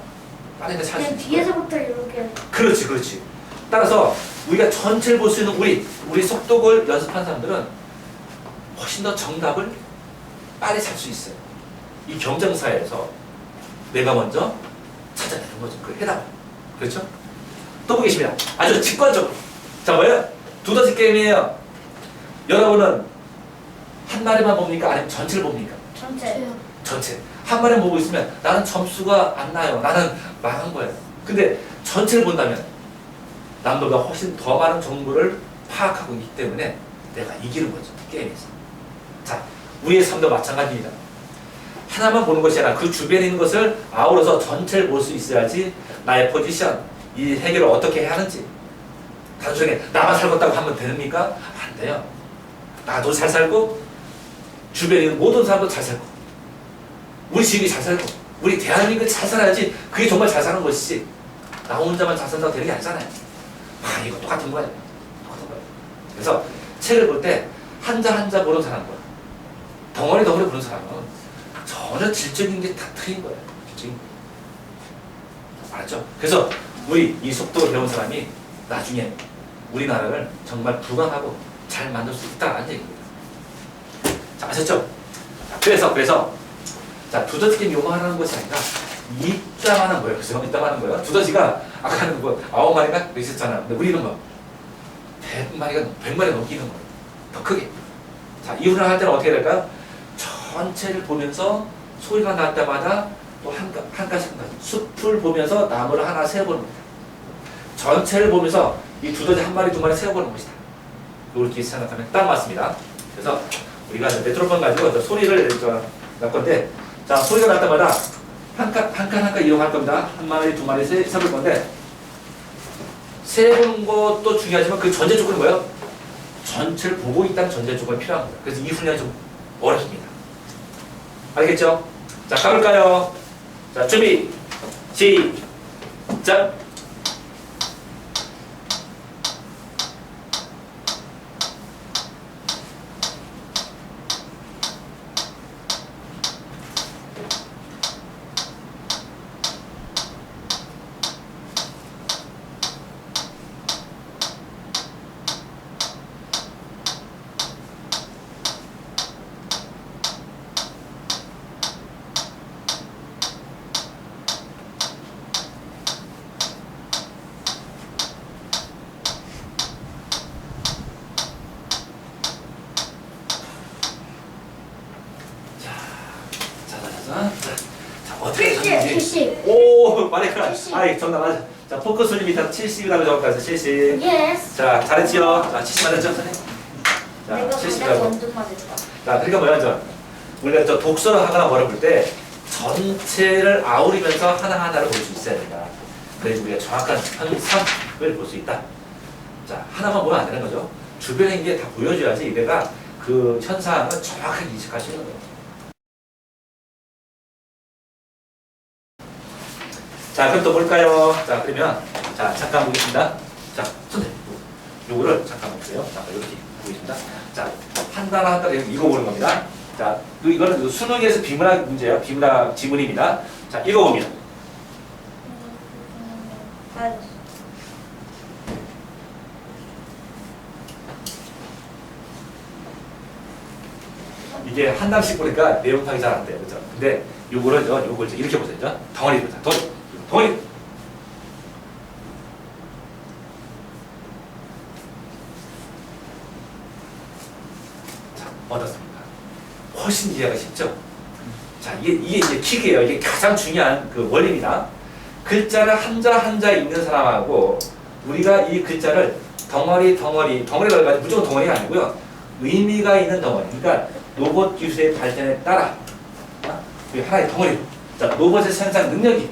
빠르게 찾을 수 그냥 있을 거예요. 뒤에서부터 이렇게. 그렇지. 따라서 우리가 전체를 볼 수 있는 우리 속독을 연습한 사람들은 훨씬 더 정답을 빨리 찾을 수 있어요. 이 경쟁사에서 내가 먼저 찾아내는 거죠. 그 해답을. 그렇죠? 또 보겠습니다. 아주 직관적으로. 자, 뭐예요? 두더지 게임이에요. 여러분은 한 마리만 봅니까? 아니면 전체를 봅니까? 전체. 전체. 한 마리만 보고 있으면 나는 점수가 안 나요. 나는 망한 거예요. 근데 전체를 본다면 남보다 훨씬 더 많은 정보를 파악하고 있기 때문에 내가 이기는 거죠. 게임에서. 자, 우리의 삶도 마찬가지입니다. 하나만 보는 것이 아니라 그 주변에 있는 것을 아우러서 전체를 볼 수 있어야지 나의 포지션, 이 해결을 어떻게 해야 하는지. 단순하게 나만 살겠다고 하면 됩니까? 안 돼요. 나도 잘 살고 주변에 있는 모든 사람도 잘 살고 우리 지역이 잘 살고 우리 대한민국이 잘 살아야지 그게 정말 잘 사는 것이지 나 혼자만 잘 산다고 되는 게 아니잖아요. 이거 똑같은 거예요. 그래서 책을 볼 때 한자 한자 보는 사람과 덩어리 보는 사람은 전혀 질적인 게 다 틀린 거예요. 알았죠? 그래서 우리 이 속도를 배운 사람이 나중에 우리나라를 정말 부강하고 잘 만들 수 있다는 얘기입니다. 자, 아셨죠? 그래서 자, 두더지 게임 요만하는 것이 아니라 이따만한 거예요. 그래서 이따만한 거예요. 두더지가 아까는 뭐 9마리가 있었잖아요. 근데 우리는 뭐 100마리가 넘기는 거예요. 더 크게. 자, 이분을 할 때는 어떻게 될까요? 전체를 보면서 소리가 날 때마다 또 한 가지 숲을 보면서 나무를 하나 세어보는 겁니다. 전체를 보면서 이 두더지 한 마리 두 마리 세어보는 것이다. 이렇게 생각하면 딱 맞습니다. 그래서 우리가 메트로폰 가지고 소리를 낼 건데, 자, 소리가 날 때마다 한 칸 이동할 겁니다. 한 마리 두 마리 세볼 건데, 세보는 것도 중요하지만 그 전제 조건은 뭐예요? 전체를 보고 있다는 전제 조건이 필요한 거예요. 그래서 이 훈련이 좀 어렵습니다. 알겠죠? 자, 가볼까요? 자, 준비, 시작! 자, 어떻게 하는지. 70. 오, 마리크라. 70. 아이, 정답 맞아. 자, 포커스 리미터 70이라고 적었다. 70. 예스. 자, 잘했지요? 자, 70 맞았죠, 선생님? 자, 내가 70이라고. 가장 먼저 맞았다. 자, 그러니까 뭐야, 우리가 독서를 하거나 뭐를 볼 때 전체를 아우리면서 하나하나를 볼 수 있어야 된다. 그래서 우리가 정확한 현상을 볼 수 있다. 자, 하나만 보면 안 되는 거죠. 주변에 있는 게 다 보여줘야지 내가 그 현상을 정확하게 인식할 수 있는 거예요. 자, 그럼 또 볼까요? 자, 그러면 자, 잠깐 보겠습니다. 자, 선생님, 요거를 잠깐 볼게요. 자, 이렇게 보겠습니다. 자, 한 단어 한 단어 읽어보는 겁니다. 자, 이거는 수능에서 비문학 문제예요. 비문학 지문입니다. 자, 읽어봅니다. 맞았어. 이게 한 단씩 보니까 내용 파악이 잘 안 돼요. 그죠? 근데 요걸 이렇게 보세요. 덩어리 보자. 덩어리. 자, 얻었습니다. 훨씬 이해가 쉽죠? 자, 이게 이제 킥이에요. 이게 가장 중요한 그 원리입니다. 글자를 한자 한자 읽는 사람하고 우리가 이 글자를 덩어리가 가지고 무조건 덩어리가 아니고요. 의미가 있는 덩어리. 그러니까 로봇 기술의 발전에 따라 하나의 덩어리로. 자, 로봇의 생산 능력이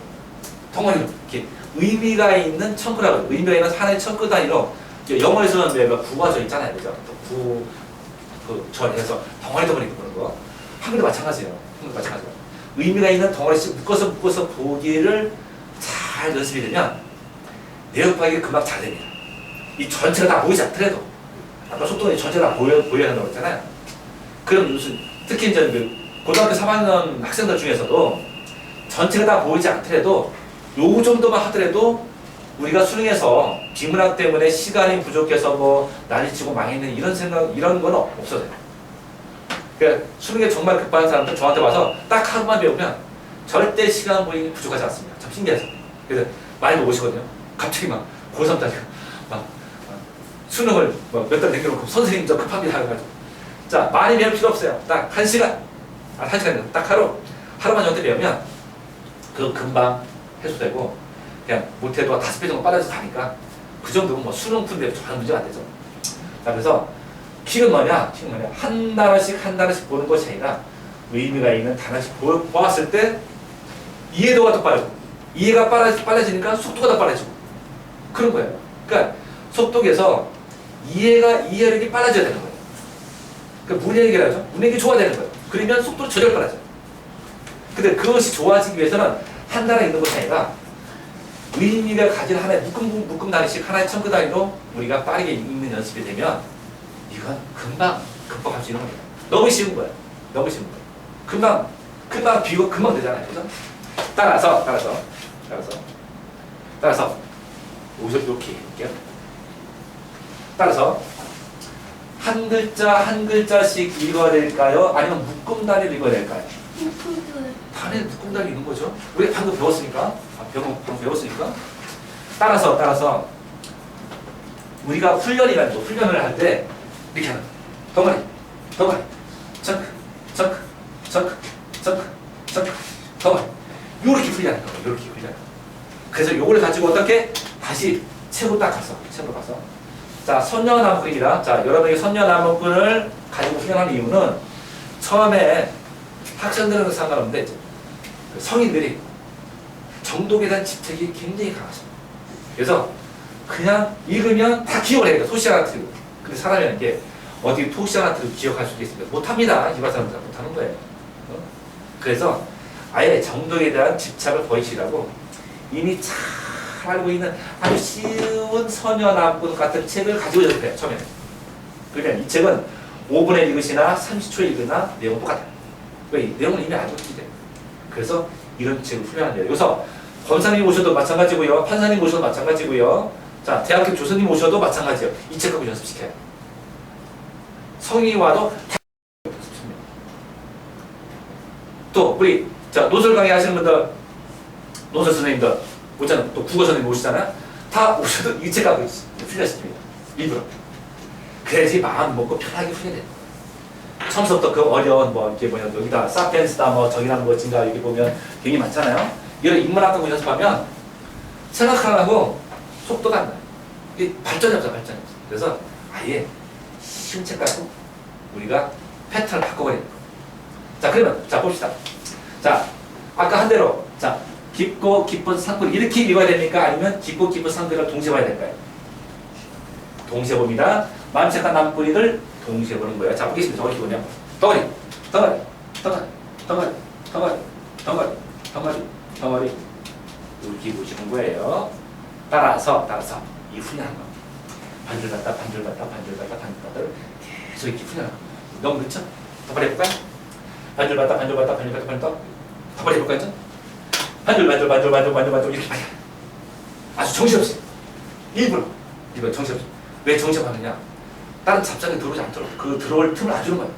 덩어리로 이렇게 의미가 있는 청구라고. 의미가 있는 하나의 청구 단위로 영어에서는 내가 구가 져 있잖아요, 그죠? 그 절해서 덩어리 보는 거. 한글도 마찬가지예요. 의미가 있는 덩어리씩 묶어서 보기를 잘 연습이 되면 내용 파악이 금방 잘 됩니다. 이 전체가 다 보이지 않더라도 아까 속도가 전체 다 보여야 한다고 했잖아요. 그럼 무슨 특히 이제 그 고등학교 3학년 학생들 중에서도 전체가 다 보이지 않더라도 요 정도만 하더라도 우리가 수능에서 비문학 때문에 시간이 부족해서 뭐 난리치고 망했는 이런 생각 이런 건 없어져요. 그러니까 수능에 정말 급한 사람들 저한테 와서 딱 하루만 배우면 절대 시간 보이기 부족하지 않습니다. 참 신기해서. 그래서 많이 오시거든요. 갑자기 막 고3 따지고 막 수능을 몇 달 남겨놓고 선생님 저 급합니다 해가지고 자 많이 배울 필요 없어요. 딱 1시간 한 시간이요. 딱 하루만 저한테 배우면 그거 금방 해소되고 그냥 못해도 5배 정도 빨라져서 가니까 그 정도면 뭐 수능 푼데 전혀 문제가 안 되죠. 자 그래서 킥은 뭐냐? 한 단어씩 보는 것이 아니라 의미가 있는 단어씩 보았을 때 이해도가 더 빠르고 이해가 빨라지니까 속도가 더 빨라지고 그런 거예요. 그러니까 속독에서 이해력이 빨라져야 되는 거예요. 그러니까 문해력이라고 하죠. 문해력이 좋아야 되는 거예요. 그러면 속도를 저절 빨라져요. 근데 그것이 좋아지기 위해서는 한 단어 있는 것이 아니라 의미가 가진 하나의 묶음 단위씩 하나의 첨그 단위로 우리가 빠르게 읽는 연습이 되면 이건 금방 극복할 수 있는 겁니다. 너무 쉬운 거예요. 너무 쉬운 거예요. 금방 비고 금방 되잖아요. 그죠? 따라서 여기서 이렇게 해볼게요. 따라서 한 글자씩 읽어야 될까요? 아니면 묶음 단위를 읽어야 될까요? 단에 묶음 단위 읽는 거죠. 우리 방금 배웠으니까. 방금 배웠으니까. 따라서 우리가 훈련이라는 거, 훈련을 할 때 이렇게 하는 거예요. 덩어리, 덩어리, 덩어리. 요렇게 훈련하는 거예요. 요렇게 훈련. 그래서 요걸 가지고 어떻게 다시 책으로 딱 가서. 자, 선녀나무꾼입니다. 자, 여러분에게 선녀나무꾼을 가지고 훈련하는 이유는 처음에 학생들은 상관없는데 성인들이 정독에 대한 집착이 굉장히 강하십니다. 그래서 그냥 읽으면 다 기억을 해요. 토시 하나 틀고. 근데 사람이라는 게 어디 토시 하나 틀고 기억할 수도 있습니다. 못합니다. 일반 사람들은 못하는 거예요. 그래서 아예 정독에 대한 집착을 버리시라고 이미 잘 알고 있는 아주 쉬운 선녀나무꾼 같은 책을 가지고 연습해요. 처음에는. 그러면 이 책은 5분에 읽으시나 30초에 읽으나 내용은 똑같아요. 왜? 이 내용은 이미 알고 있는데. 그래서 이런 책을 훈련한대요. 여기서 검사님 오셔도 마찬가지고요. 판사님 오셔도 마찬가지고요. 자, 대학교 교수님 오셔도 마찬가지예요. 이 책 갖고 연습시켜요. 성인이 와도 다 연습시킵니다. 또 우리 자 노설 강의 하시는 분들, 노설 선생님들 오잖아요. 또 국어 선생님 오시잖아요. 다 오셔도 이 책 갖고 훈련시킵니다. 일부러. 그래야지 마음 먹고 편하게 훈련해요. 처음부터 그 어려운 이게 여기다 사피엔스다 저기랑 뭐진가 여기 보면 되게 많잖아요. 이런 인문학 갖고 연습하면 생각하라고 속도가 안 나요. 이게 발전이 없어요. 그래서 아예 쉬운 책 갖고 우리가 패턴을 바꿔버리는 거예요. 자, 그러면 자 봅시다. 자, 아까 한 대로 자 깊고 깊은 산골 이렇게 읽어야 됩니까? 아니면 깊고 깊은 산골을 동시에 봐야 될까요? 동시에 봅니다. 마음 착한 나무꾼이들 동시에 보는 거예요. 자, 보겠습니다. 저렇게 보냐? 덩어리 이렇게 보시는 거예요. 따라서 이 훈련한 거. 반줄 갔다 계속 이렇게 훈련한 거. 너무 늦죠? 더 빨리 해볼까요? 반줄 갔다 더 빨리 해볼까요? 반줄 이렇게 빨리 아주 정신없이 일부러 정신없이. 왜 정신하느냐? 다른 잡장이 들어오지 않도록 그 들어올 틈을 안 주는 거예요.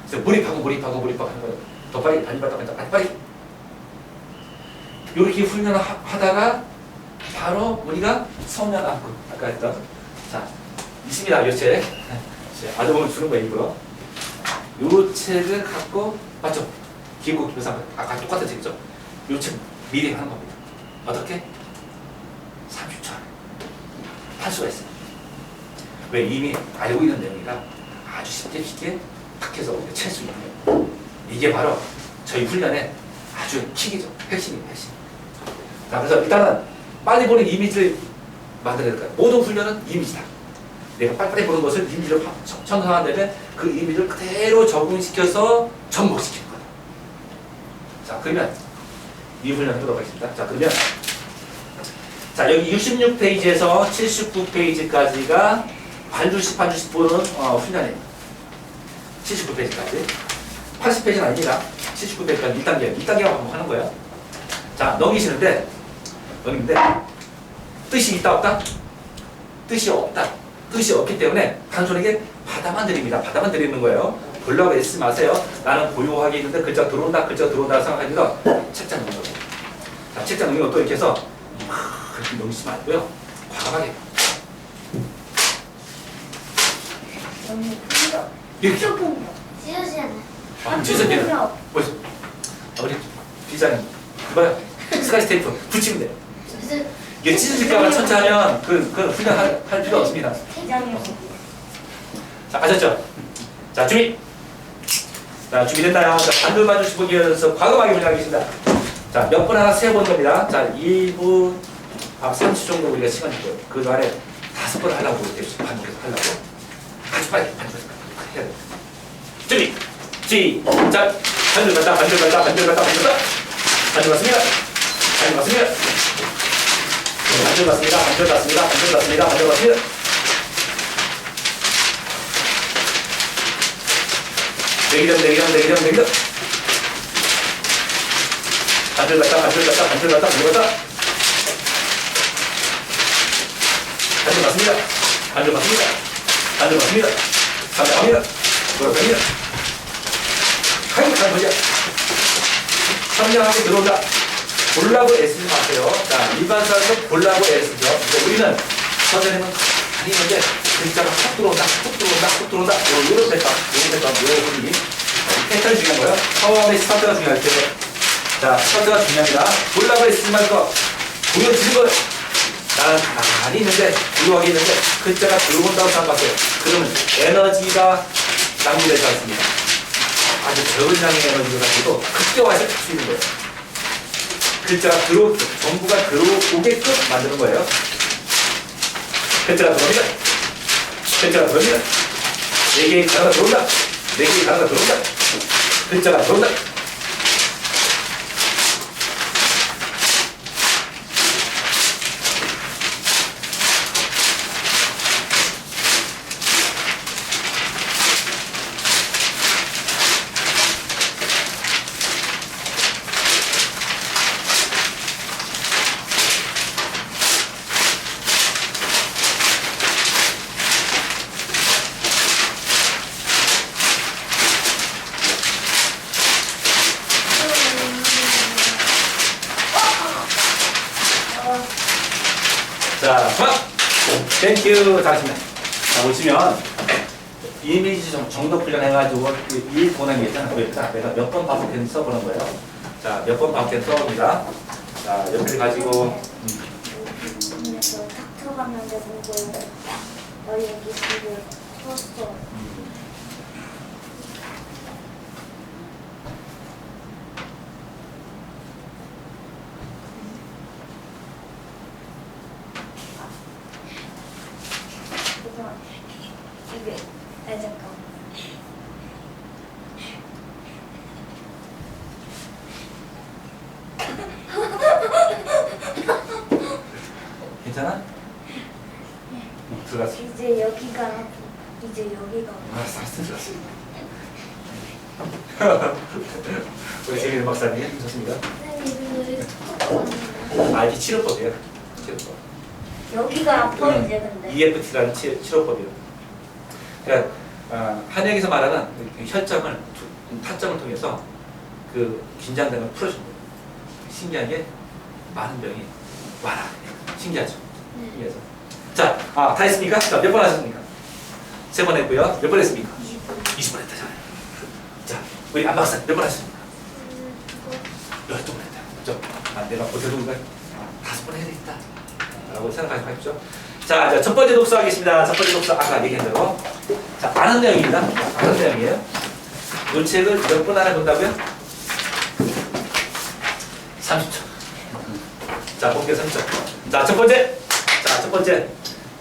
그래서 몰입하고 하는 거예요. 더 빨리 빨리 이렇게 훈련을 하다가 바로 우리가 성녀나무꾼 아까 했던 자 있습니다. 이 책 아주머니 주는 거예요. 일부러 이 책을 갖고 맞죠? 깊고 깊은 산골 아까 똑같은 책이죠? 이 책 미리 하는 겁니다. 어떻게? 30초 안에 할 수가 있어요. 왜? 이미 알고 있는 내용이라 아주 쉽게 탁 해서 칠 수 있는 거예요. 이게 바로 저희 훈련의 아주 킥이죠. 핵심이에요. 핵심. 자, 그래서 일단은 빨리 보는 이미지를 만들어야 될까요? 모든 훈련은 이미지다. 내가 빨리 보는 것을 이미지로 형성한 다음에 그 이미지를 그대로 적응시켜서 접목시키는 거예요. 자, 그러면 이 훈련을 해보도록 하겠습니다. 자, 그러면 자, 여기 66페이지에서 79페이지까지가 반주씩 보는 훈련이에요. 79페이지까지. 80페이지는 아닙니다. 79페이지까지 1단계 한번 하는 거예요. 자, 넘기시는데 뜻이 있다 없다? 뜻이 없다. 뜻이 없기 때문에 단순하게 바다만 드립니다. 바다만 드리는 거예요. 보려고 애쓰지 마세요. 나는 고요하게 있는데 글자 들어온다 생각하면서 책장 넘는 거예요. 자, 책장 넘는 것도 이렇게 해서 막 그렇게 넘기지 말고요. 과감하게 너무 힘들어. 이렇게. 찢어지지 않아요. 찢어지는 뭐지? 우리 비자님 이봐요. 스카치 테이프 붙이면 돼요. 이게 찢어질까봐 천천히 하면 그 훈련할 필요 없습니다. 대장이었어. 자, 아셨죠? 자, 준비! 자, 준비됐나요? 자, 반들반들씩 보기 위해서 과감하게 훈련하겠습니다. 자, 몇 분 하나 세본 겁니다. 자, 1분 30초 정도 우리가 시간 있고요. 그 안에 5번 하려고 이렇게 반복해서 하려고. 아주 빨리 반복해서 해야 돼요. 준비! 시작! 반들 갔다. 반들 맞습니다. 반들 맞습니다. 반들 맞습니다. 내기점. 반들 갔다. 반들 맞습니다. 감사합니다. 그렇습니다. 행복한 거죠. 선명하게 들어온다. 보려고 애쓰지 마세요. 자, 일반사에서 보려고 애쓰죠. 우리는 선생님은 아니는데 글자가 툭 들어온다. 요런 분위기. 패턴이 중요한 거예요. 처음에 스타트가 중요할 때. 자, 스타트가 중요합니다. 보려고 애쓰지 말고 보여지는 거예요. 나는 가만히 있는데, 고요하게 있는데 글자가 들어온다고 생각하세요. 그러면 에너지가 낭비되지 않습니다. 아주 적은 양의 에너지를 가지고 극대화해서 할 수 있는 거예요. 글자가 전부가 들어오게끔 만드는 거예요. 글자가 들어옵니다. 4개의 단어가 들어온다. 글자가 들어온다. 자, 땡큐. 잘하십니다. 자, 보시면 이미지 정독 훈련 해가지고 이 보는 게 있잖아요. 내가 몇 번 반복해서 써보는 거예요. 자, 몇 번 반복해서 써봅니다. 자, 옆에 가지고 근데 딱 들어갔는데 보고 여기 지금 썼어. 이게 잠깐. 괜찮아? 들어갔어. 이제 여기가 들어갔어. 우리 재민이 박사님 좋습니다. 이게 치료법이에요. 치료법. 여기가 아파 이제 근데. EFT라는 치료법이에요. 그러니까 한의학에서 말하는 혈점을 타점을 통해서 그 긴장된 걸 풀어주는 거예요. 신기하게 많은 병이 완화. 신기하죠? 신기하죠? 자, 다 했습니까? 자, 몇 번 하셨습니까? 3번 했고요. 몇 번 했습니까? 20번 했다잖아요. 자, 우리 안 박사님 몇 번 하셨습니까? 12번 했다. 그죠? 내가 보태도가 5번 해야 되겠다. 라고 생각하시고 하십시오. 자, 첫 번째 독서 하겠습니다. 첫 번째 독서 아까 얘기한 대로. 자, 아는 내용입니다. 아는 내용이에요. 이 책을 몇 분 안에 본다고요? 30초. 자, 본격 30초. 자, 첫 번째.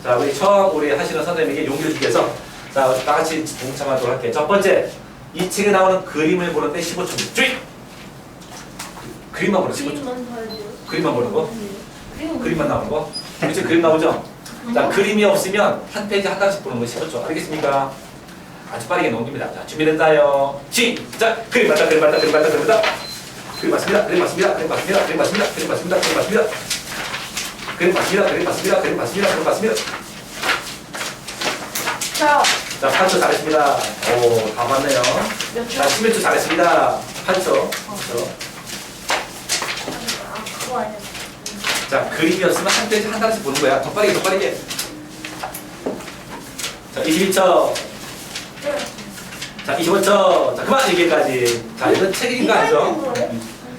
자, 우리 하시는 선생님에게 용기를 주기 위해서 자, 다 같이 동참하도록 할게요. 첫 번째. 이 책에 나오는 그림을 보는데 15초. 주의! 그림만 보는 15초. 그림만 보는 거. 그림만 나오는 거. 우리 책 그림 나오죠? 자, 그림이 없으면 한 페이지 한 장씩 보는 것이 쉽죠. 알겠습니까? 아주 빠르게 넘깁니다. 자, 준비됐나요? 시작! 그림 맞다, 그림 맞다, 그림 맞다, 그림 맞다. 그림 맞습니다, 그림 맞습니다, 그림 맞습니다, 그림 맞습니다, 그림 맞습니다, 그림 맞습니다. 그림 맞습니다, 그림 맞습니다, 그림 맞습니다, 그림 맞습니다. 저 자, 8초 잘했습니다. 오, 다 맞네요. 자, 11초 잘했습니다. 8초. 그렇죠. 그거 아니야. 자, 그림이었으면 한 페이지 한 장씩 보는 거야. 더 빠르게, 더 빠르게. 자, 21초. 자, 25초. 자, 그만 여기까지. 자, 이건 책임인가 아니죠?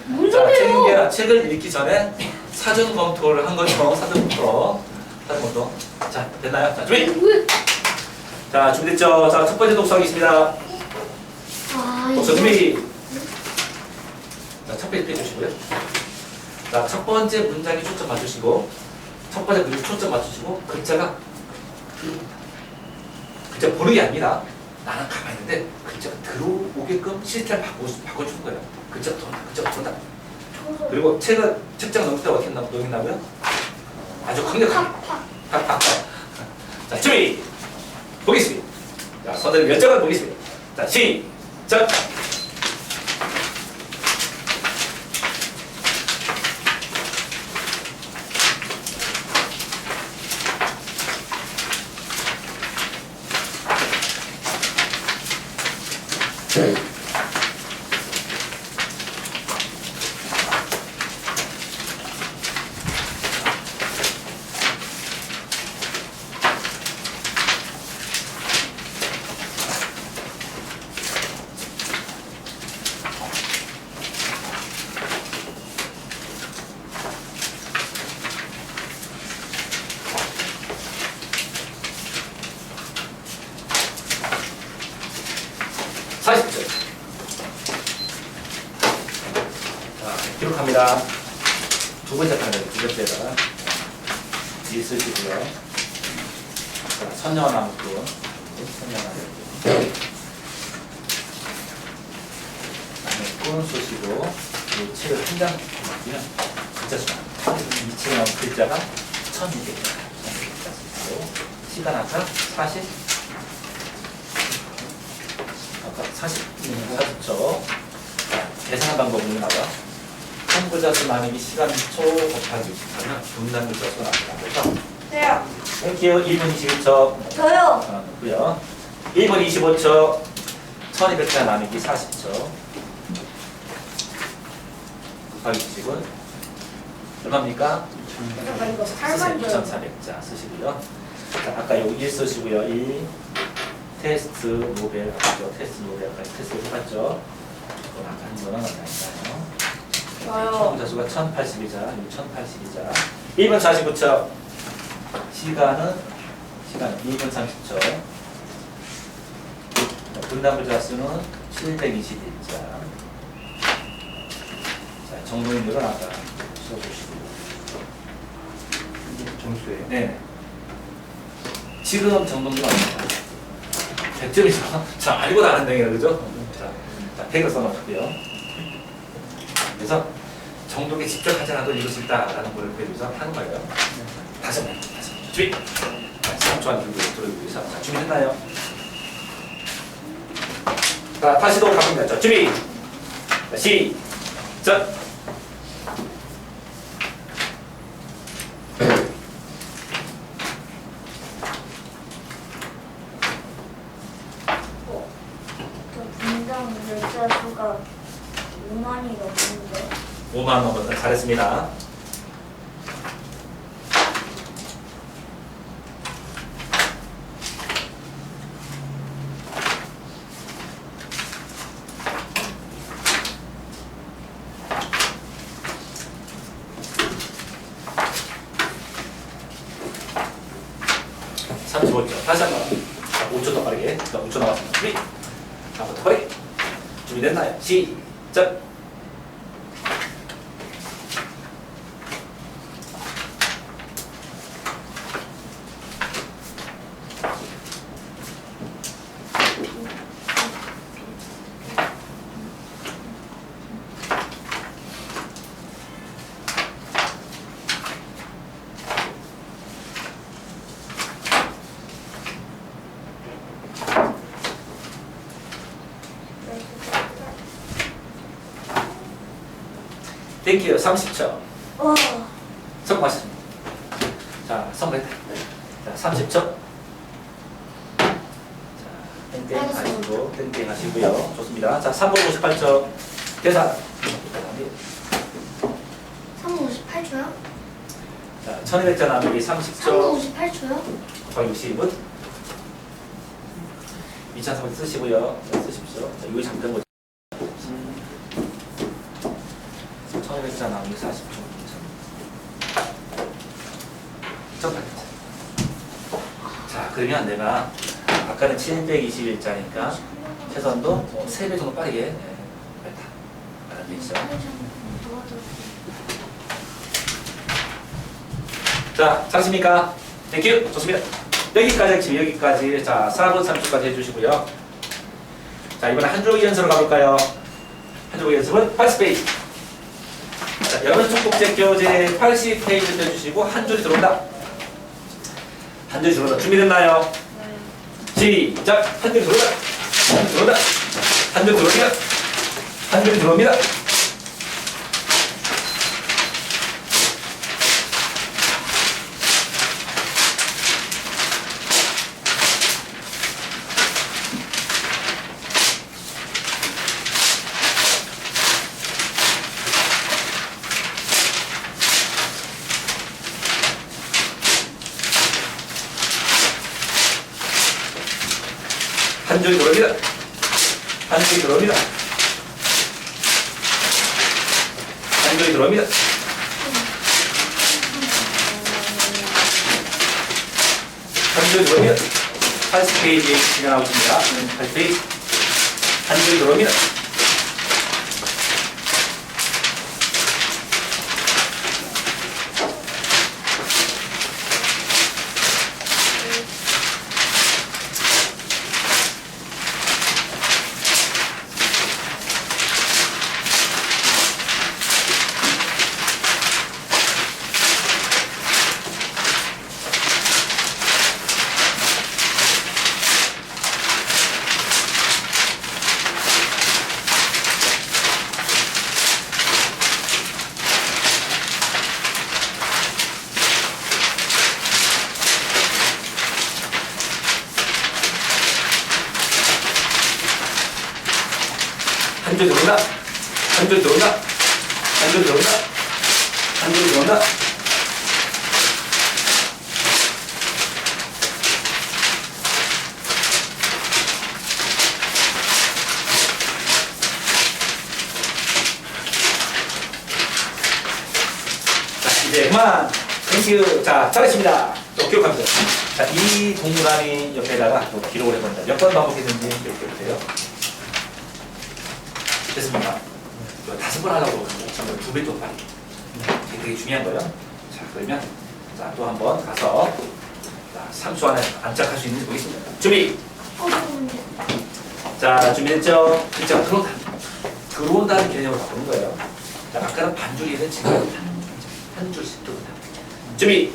뭔 자, 소리예요? 책임계란 책을 읽기 전에 사전 검토를 한 거죠. 사전 검토. 사전 검토. 자, 됐나요? 자, 준비! 자, 준비됐죠? 자, 첫 번째 독서하겠습니다. 독서 준비! 자, 첫 페이지 펴주시고요. 자, 첫 번째 문장에 초점 맞추시고, 첫 번째 글에 초점 맞추시고, 글자가 글자 보는 게 아니라 나는 가만히 있는데 글자가 들어오게끔 시스템을 바꿔주는 거예요. 글자가 들어온다, 글자가 들어온다. 그리고 책은 책장 넘길 때 어떻게 넘긴다고요? 아주 강력하게. 팍팍팍. 자, 준비! 보겠습니다. 자, 선생님 몇 장을 보겠습니다. 자, 시작! 기록합니다. 두 번째 판에 두 번째가 있으시고요. 자, 선녀나무꾼, 선녀나무꾼, 나무꾼 쓰시고 이 책을 한 장 보면 글자 수가 이 책에 나온 글자가 1200자 쓰시고 시간 아까 40 아까 40초. 자, 계산한 방법은 나와. 한글자수 나누기 시간초 곱하기 60하면 분단 글자수가 나옵니다. 그래서 저요. 땡큐 1분 21초 저요. 넣고요. 1분 25초 1200자 나누기 40초 곱하기 60은 얼마입니까? 잠깐 이거 살만 줘요. 2400자 쓰시고요. 자, 아까 여기 1 쓰시고요. 1 테스트 노벨 아까죠. 테스트 노벨 아까 테스트 해봤죠. 그건 아까 한 거는 아니까요. 총 자수가 1082자, 1082자. 1분 49초. 시간은 2분 30초. 분담글 자수는 721자. 자, 정도인들은 아까 써주시고. 점수예요. 네. 지금 정도는 아닙니다. 100점이죠. 자, 알고 나는 댕이라 그죠? 자, 100을 써놓고요. 그래서 정독에 직접 하지 않아도 이룰 수 있다라는 걸 배우면서 하는 거예요. 다시 한번, 준비! 3초 안 들고 위해서. 자, 준비됐나요? 자, 다시 또 갑니다. 준비! 자, 시작! 저 분당 열자 수가 5만이 넘는데. 5만 원 잘했습니다. 다시 한번. 자, 5초 더 빠르게. 자, 5초 남았습니다. 준비. 자, 더 빠르게. 준비됐나요? 시작. 땡큐. 30초. 와. 성공하셨습니다. 자, 성공했다. 자, 30초. 자, 땡땡 하시고, 땡땡 하시고요. 좋습니다. 자, 3분 58초. 계산. 358초요? 자, 1200자 나누기 30초. 358초요? 곱하기 60은 2300 쓰시고요. 자, 쓰십시오. 자, 이거 잠깐 거죠. 1200자 나누기 40초. 1.8. 자, 그러면 내가 아까는 721자니까 최소한도 3배 정도 빠르게 뺐다. 알아주시죠. 자, 잘하십니까? 땡큐. 좋습니다. 여기까지 지금 여기까지. 자, 4분 30초까지 해주시고요. 자, 이번에 한 줄기 연습으로 가볼까요? 한 줄기 연습은 80페이지. 자, 여러분 총국제 교재 80페이지 떼주시고 한 줄이 들어온다. 한 줄이 들어온다. 준비됐나요? 시작! 한 줄이 들어온다. 한 줄이 들어온다. 한 줄이 들어옵니다. 한 줄이 들어옵니다. 한 줄이 들어옵니다. 한 줄이 들어옵니다. 한 줄이 들어옵니다. 한 줄이 들어옵니다. 80페이지에 진행하고 있습니다. 80페이지. 한 줄이 들어옵니다. 한 줄 들어온다. 한 줄 들어온다. 한 줄 들어온다. 한 줄 들어온다. 자, 이제 그만. 땡큐. 자, 잘했습니다. 또 기록합니다. 자, 이 동그라미 옆에다가 또 기록을 해봅니다. 몇 번 반복했는지 이렇게 보세요. 됐습니까? 5번 하려고 그러고 2배 좀 빨리. 이게 되게 중요한 거예요. 자, 그러면 자, 또 한 번 가서 자, 3초 안에 안착할 수 있는지 보겠습니다. 준비! 자, 준비됐죠? 글자가 들어온다. 들어온다는 개념으로 바꾸는 거예요. 자, 아까는 반줄이는 지금 한 줄씩 들어온다. 준비!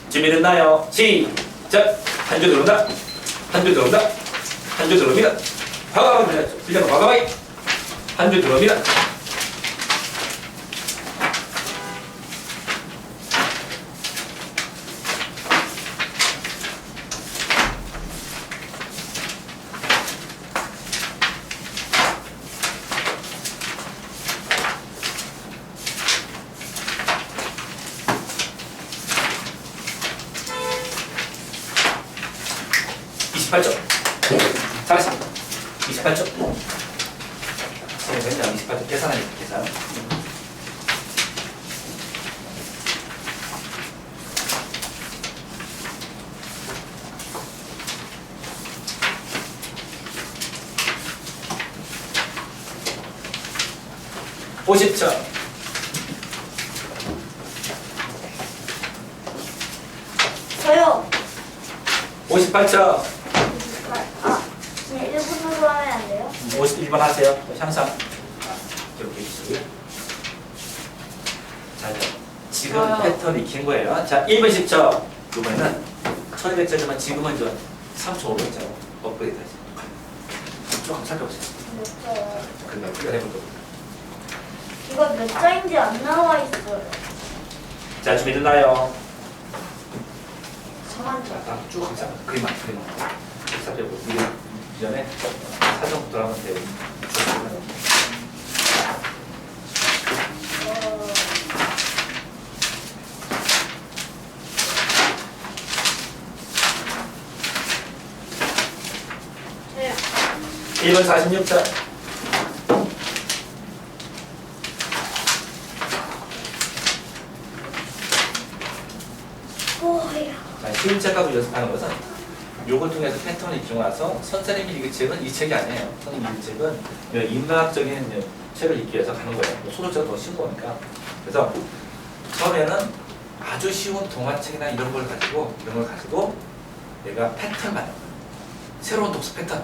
준비됐나요? 시작! 한 줄 들어온다. 한 줄 들어온다. 한 줄 들어옵니다. 과감하게 들려서 과감하게 한 줄 들어옵니다. 잘했습니다. 28초. 그냥 28초 계산하니까 계산. (50초) 저요. 58초. 그냥 1분으로 하면 안 돼요? 51번 하세요. 향상. 이렇게 해주시고요. 자, 지금 패턴이 긴 거예요. 자, 1분 10초. 이번에는 1200짜리만 지금은 좀 3,500짜리 업그레이드 하세요. 조금 살펴보세요. 몇 초요? 그러면 어떻게 해볼 겁니다. 이거 몇 장인지 안 나와 있어요. 자, 준비됐나요? 저만 줘. 쭉 가자. 그림만. 살펴보고 이전에 사전부터 하면 돼요. 저요. 1번 46자. 뭐야? 자, 쉬운 책하고 연습하는 것은 요걸 통해서 패턴을 익히고 나서 선생님이 읽은 책은 이 책이 아니에요. 선생님이 읽은 책은 인문학적인 책을 읽기 위해서 가는 거예요. 소설책은 더 쉬운 거니까. 그래서 처음에는 아주 쉬운 동화책이나 이런 걸 가지고 내가 패턴 만든 거예요. 새로운 독서 패턴.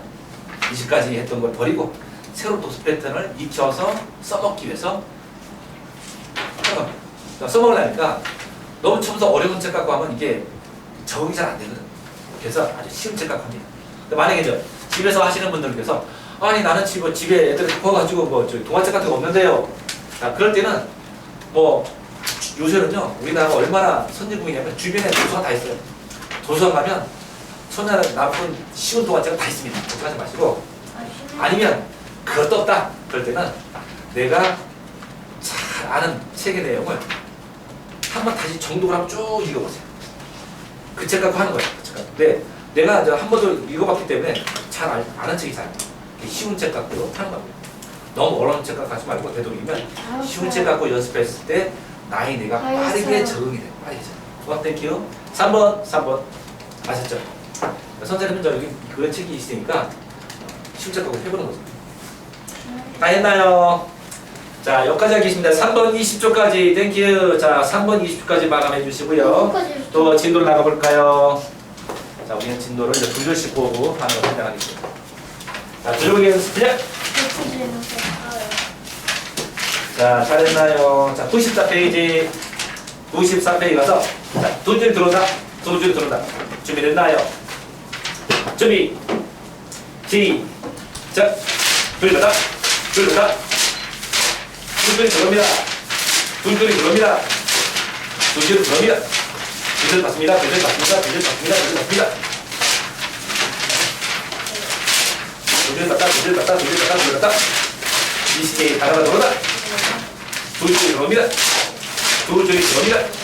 이제까지 했던 걸 버리고 새로운 독서 패턴을 익혀서 써먹기 위해서 하는 겁니다. 그러니까 써먹으려니까 너무 처음부터 어려운 책 갖고 하면 이게 적응이 잘 안 되거든. 그래서 아주 쉬운 책 갖고 합니다. 근데 만약에 집에서 하시는 분들께서 아니 나는 집에 애들 커가지고 동화책 같은 거 없는데요. 자, 그럴 때는 요새는요 우리나라가 얼마나 선진국이냐면 주변에 도서관 다 있어요. 도서관 가면 손에 나쁜 쉬운 동화책은 다 있습니다. 걱정하지 마시고. 아니면 그것도 없다. 그럴 때는 내가 잘 아는 책의 내용을 한번 다시 정독을 한번 쭉 읽어보세요. 그 책 갖고 하는 거예요. 근데 내가 이제 한 번도 읽어봤기 때문에 잘 아는 책이 잘 쉬운 책 갖고 하는 겁니다. 너무 어려운 책 갖고 하지 말고 되도록이면 쉬운 책 갖고 연습했을 때 내가 빠르게 적응이 돼요. 빠르게 적응. 땡큐. 3번 아셨죠? 선생님은 여기 그런 책이 있으니까 쉬운 책 갖고 해보는 거죠. 다 했나요? 자, 여기까지 하겠습니다. 3번 20초까지 땡큐. 자, 3번 20초까지 마감해 주시고요. 또 진도를 나가볼까요? 자, 우리는 진도를 이제 두 줄씩 보고 하는 걸 생각하겠습니다. 자, 두 줄 연습 시작! 자, 잘했나요? 자, 94페이지. 94페이지 가서 자, 두 줄 들어온다. 두 줄 들어온다. 준비됐나요? 준비. 시작. 둘러다. 둘러다. 둘줄이 들어옵니다. 둘줄이 들어옵니다. 둘줄이 들어옵니다. 둘줄 받습니다. 둘줄 받습니다. 둘줄 받습니다. 둘줄 받습니다. 둘줄 받다. 둘줄 받다. 둘줄 받다. 둘줄 받다. 20개 다가가 들어오다. 둘줄이 들어옵니다. 둘줄이 들어옵니다.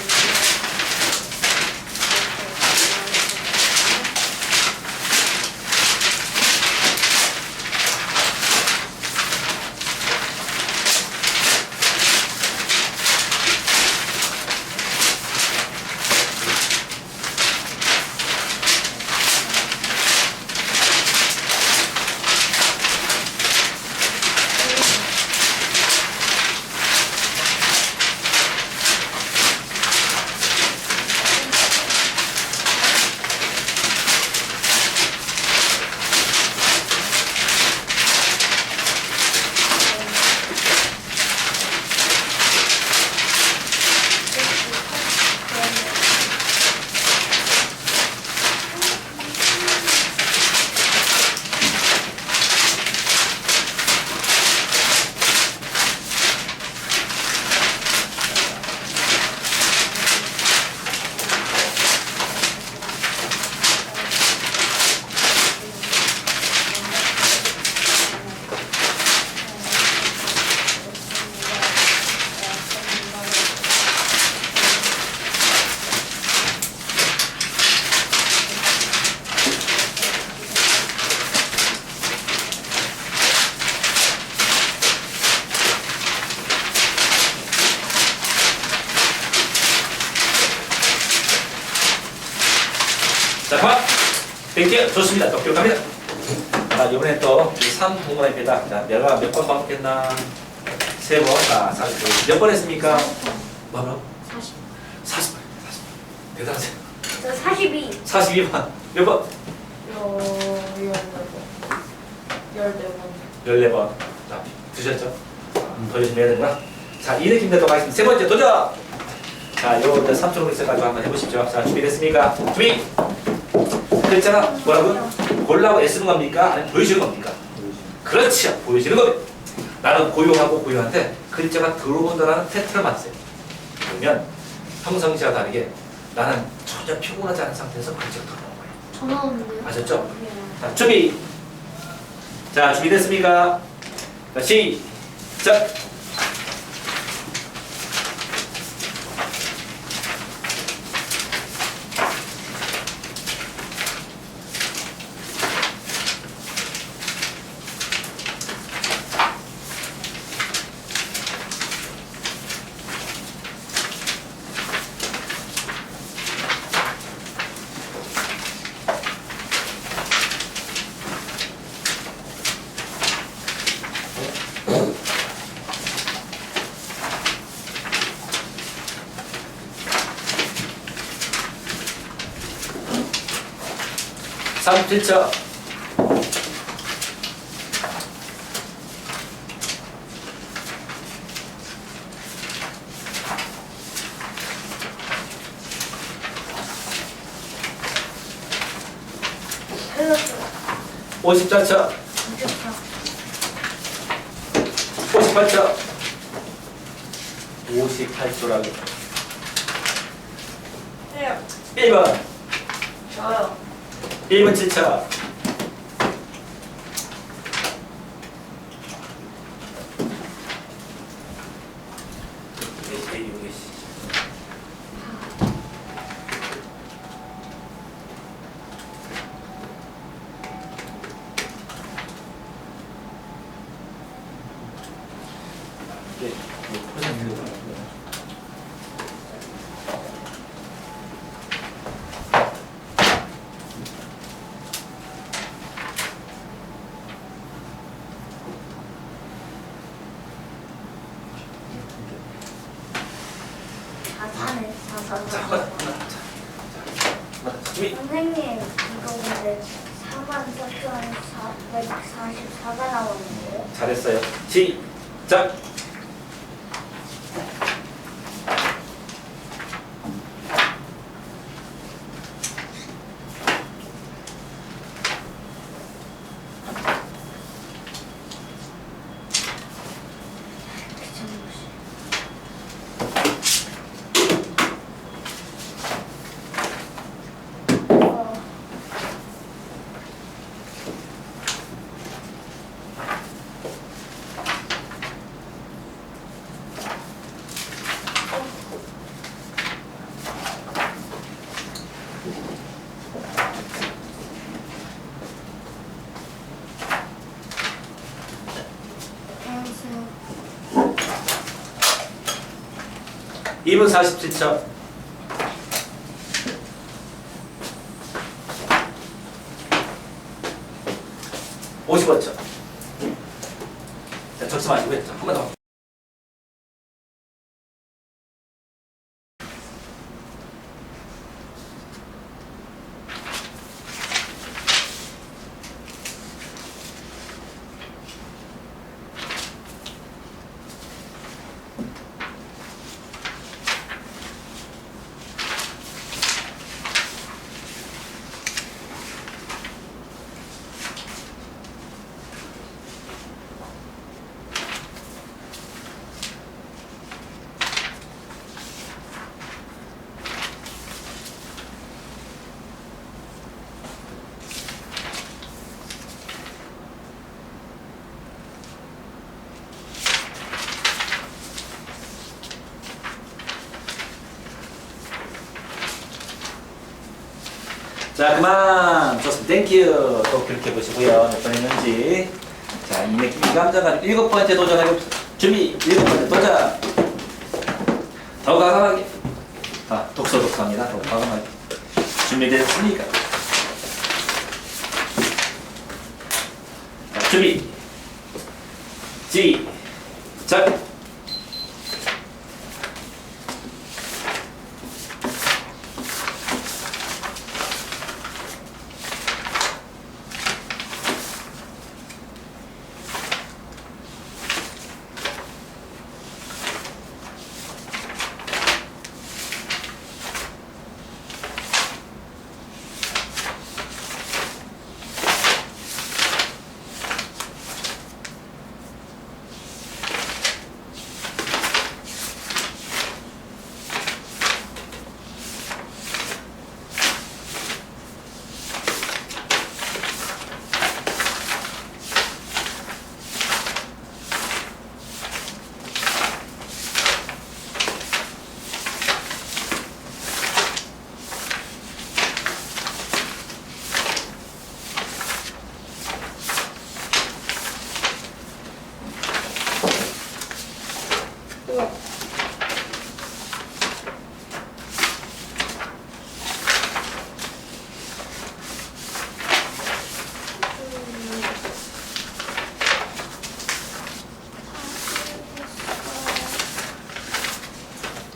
자, 봐! 땡큐! 좋습니다. 또 기록합니다. 자, 이번에 또 3동문입니다. 자, 내가 몇 번 반복했나? 3번. 자, 40번. 몇 번 했습니까? 뭐라고? 40번. 대단하세요. 저 42. 42번. 몇 번? 14번. 자, 드셨죠? 더 열심히 해야 되구나. 자, 이 느낌 내도록 하겠습니다. 세 번째 도전! 자, 요 3초로 있어가지고 한번 해보십시오. 자, 준비됐습니까? 준비! 그랬잖아. 뭐라고? 보려고 애쓰는 겁니까? 아니면 보여주는 겁니까? 그렇죠. 보여주는 겁니다. 나는 고요하고 고요한데 글자가 들어온다라는 테스트를 맞으세요. 그러면 평상시와 다르게 나는 전혀 피곤하지 않은 상태에서 글자가 들어오는 거예요. 전화 오는데요? 아셨죠? 네. 자, 준비. 자, 준비됐습니까? 자, 시작. 삼7초 틀렸어요. 54초, 진짜. 58초, 58초라고. 해요. 1번, 저요. 1분 7초. 자산을 자, 자산. 준비. 선생님 이거 근데 44,444가 나오는데요? 잘했어요. 시작. 어, 2분 47초. 55초. 자, 적지 마시고요. 자, 한 번 더. 자, 그만. 좋습니다. 땡큐. 또 그렇게 보시고요. 몇 번 했는지. 자, 이 느낌 감정가지고 7번째 도전하겠습니다. 준비. 7번째 도전. 더 과감하게. 아, 독서독서합니다. 더 과감하게. 준비되셨습니까? 자, 준비. 시작. 우와. 음.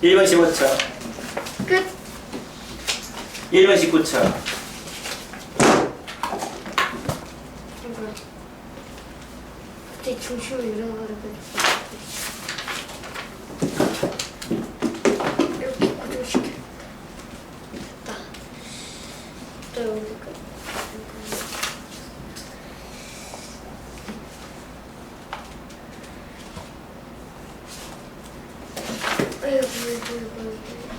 1번 15차, 끝. 1번 19차, 이거. 갑자기 중심을 잃어버리고 이렇게 고정시켜. 됐다. 또 여기까지. 아이고, 아이고, 아이고, 아이고.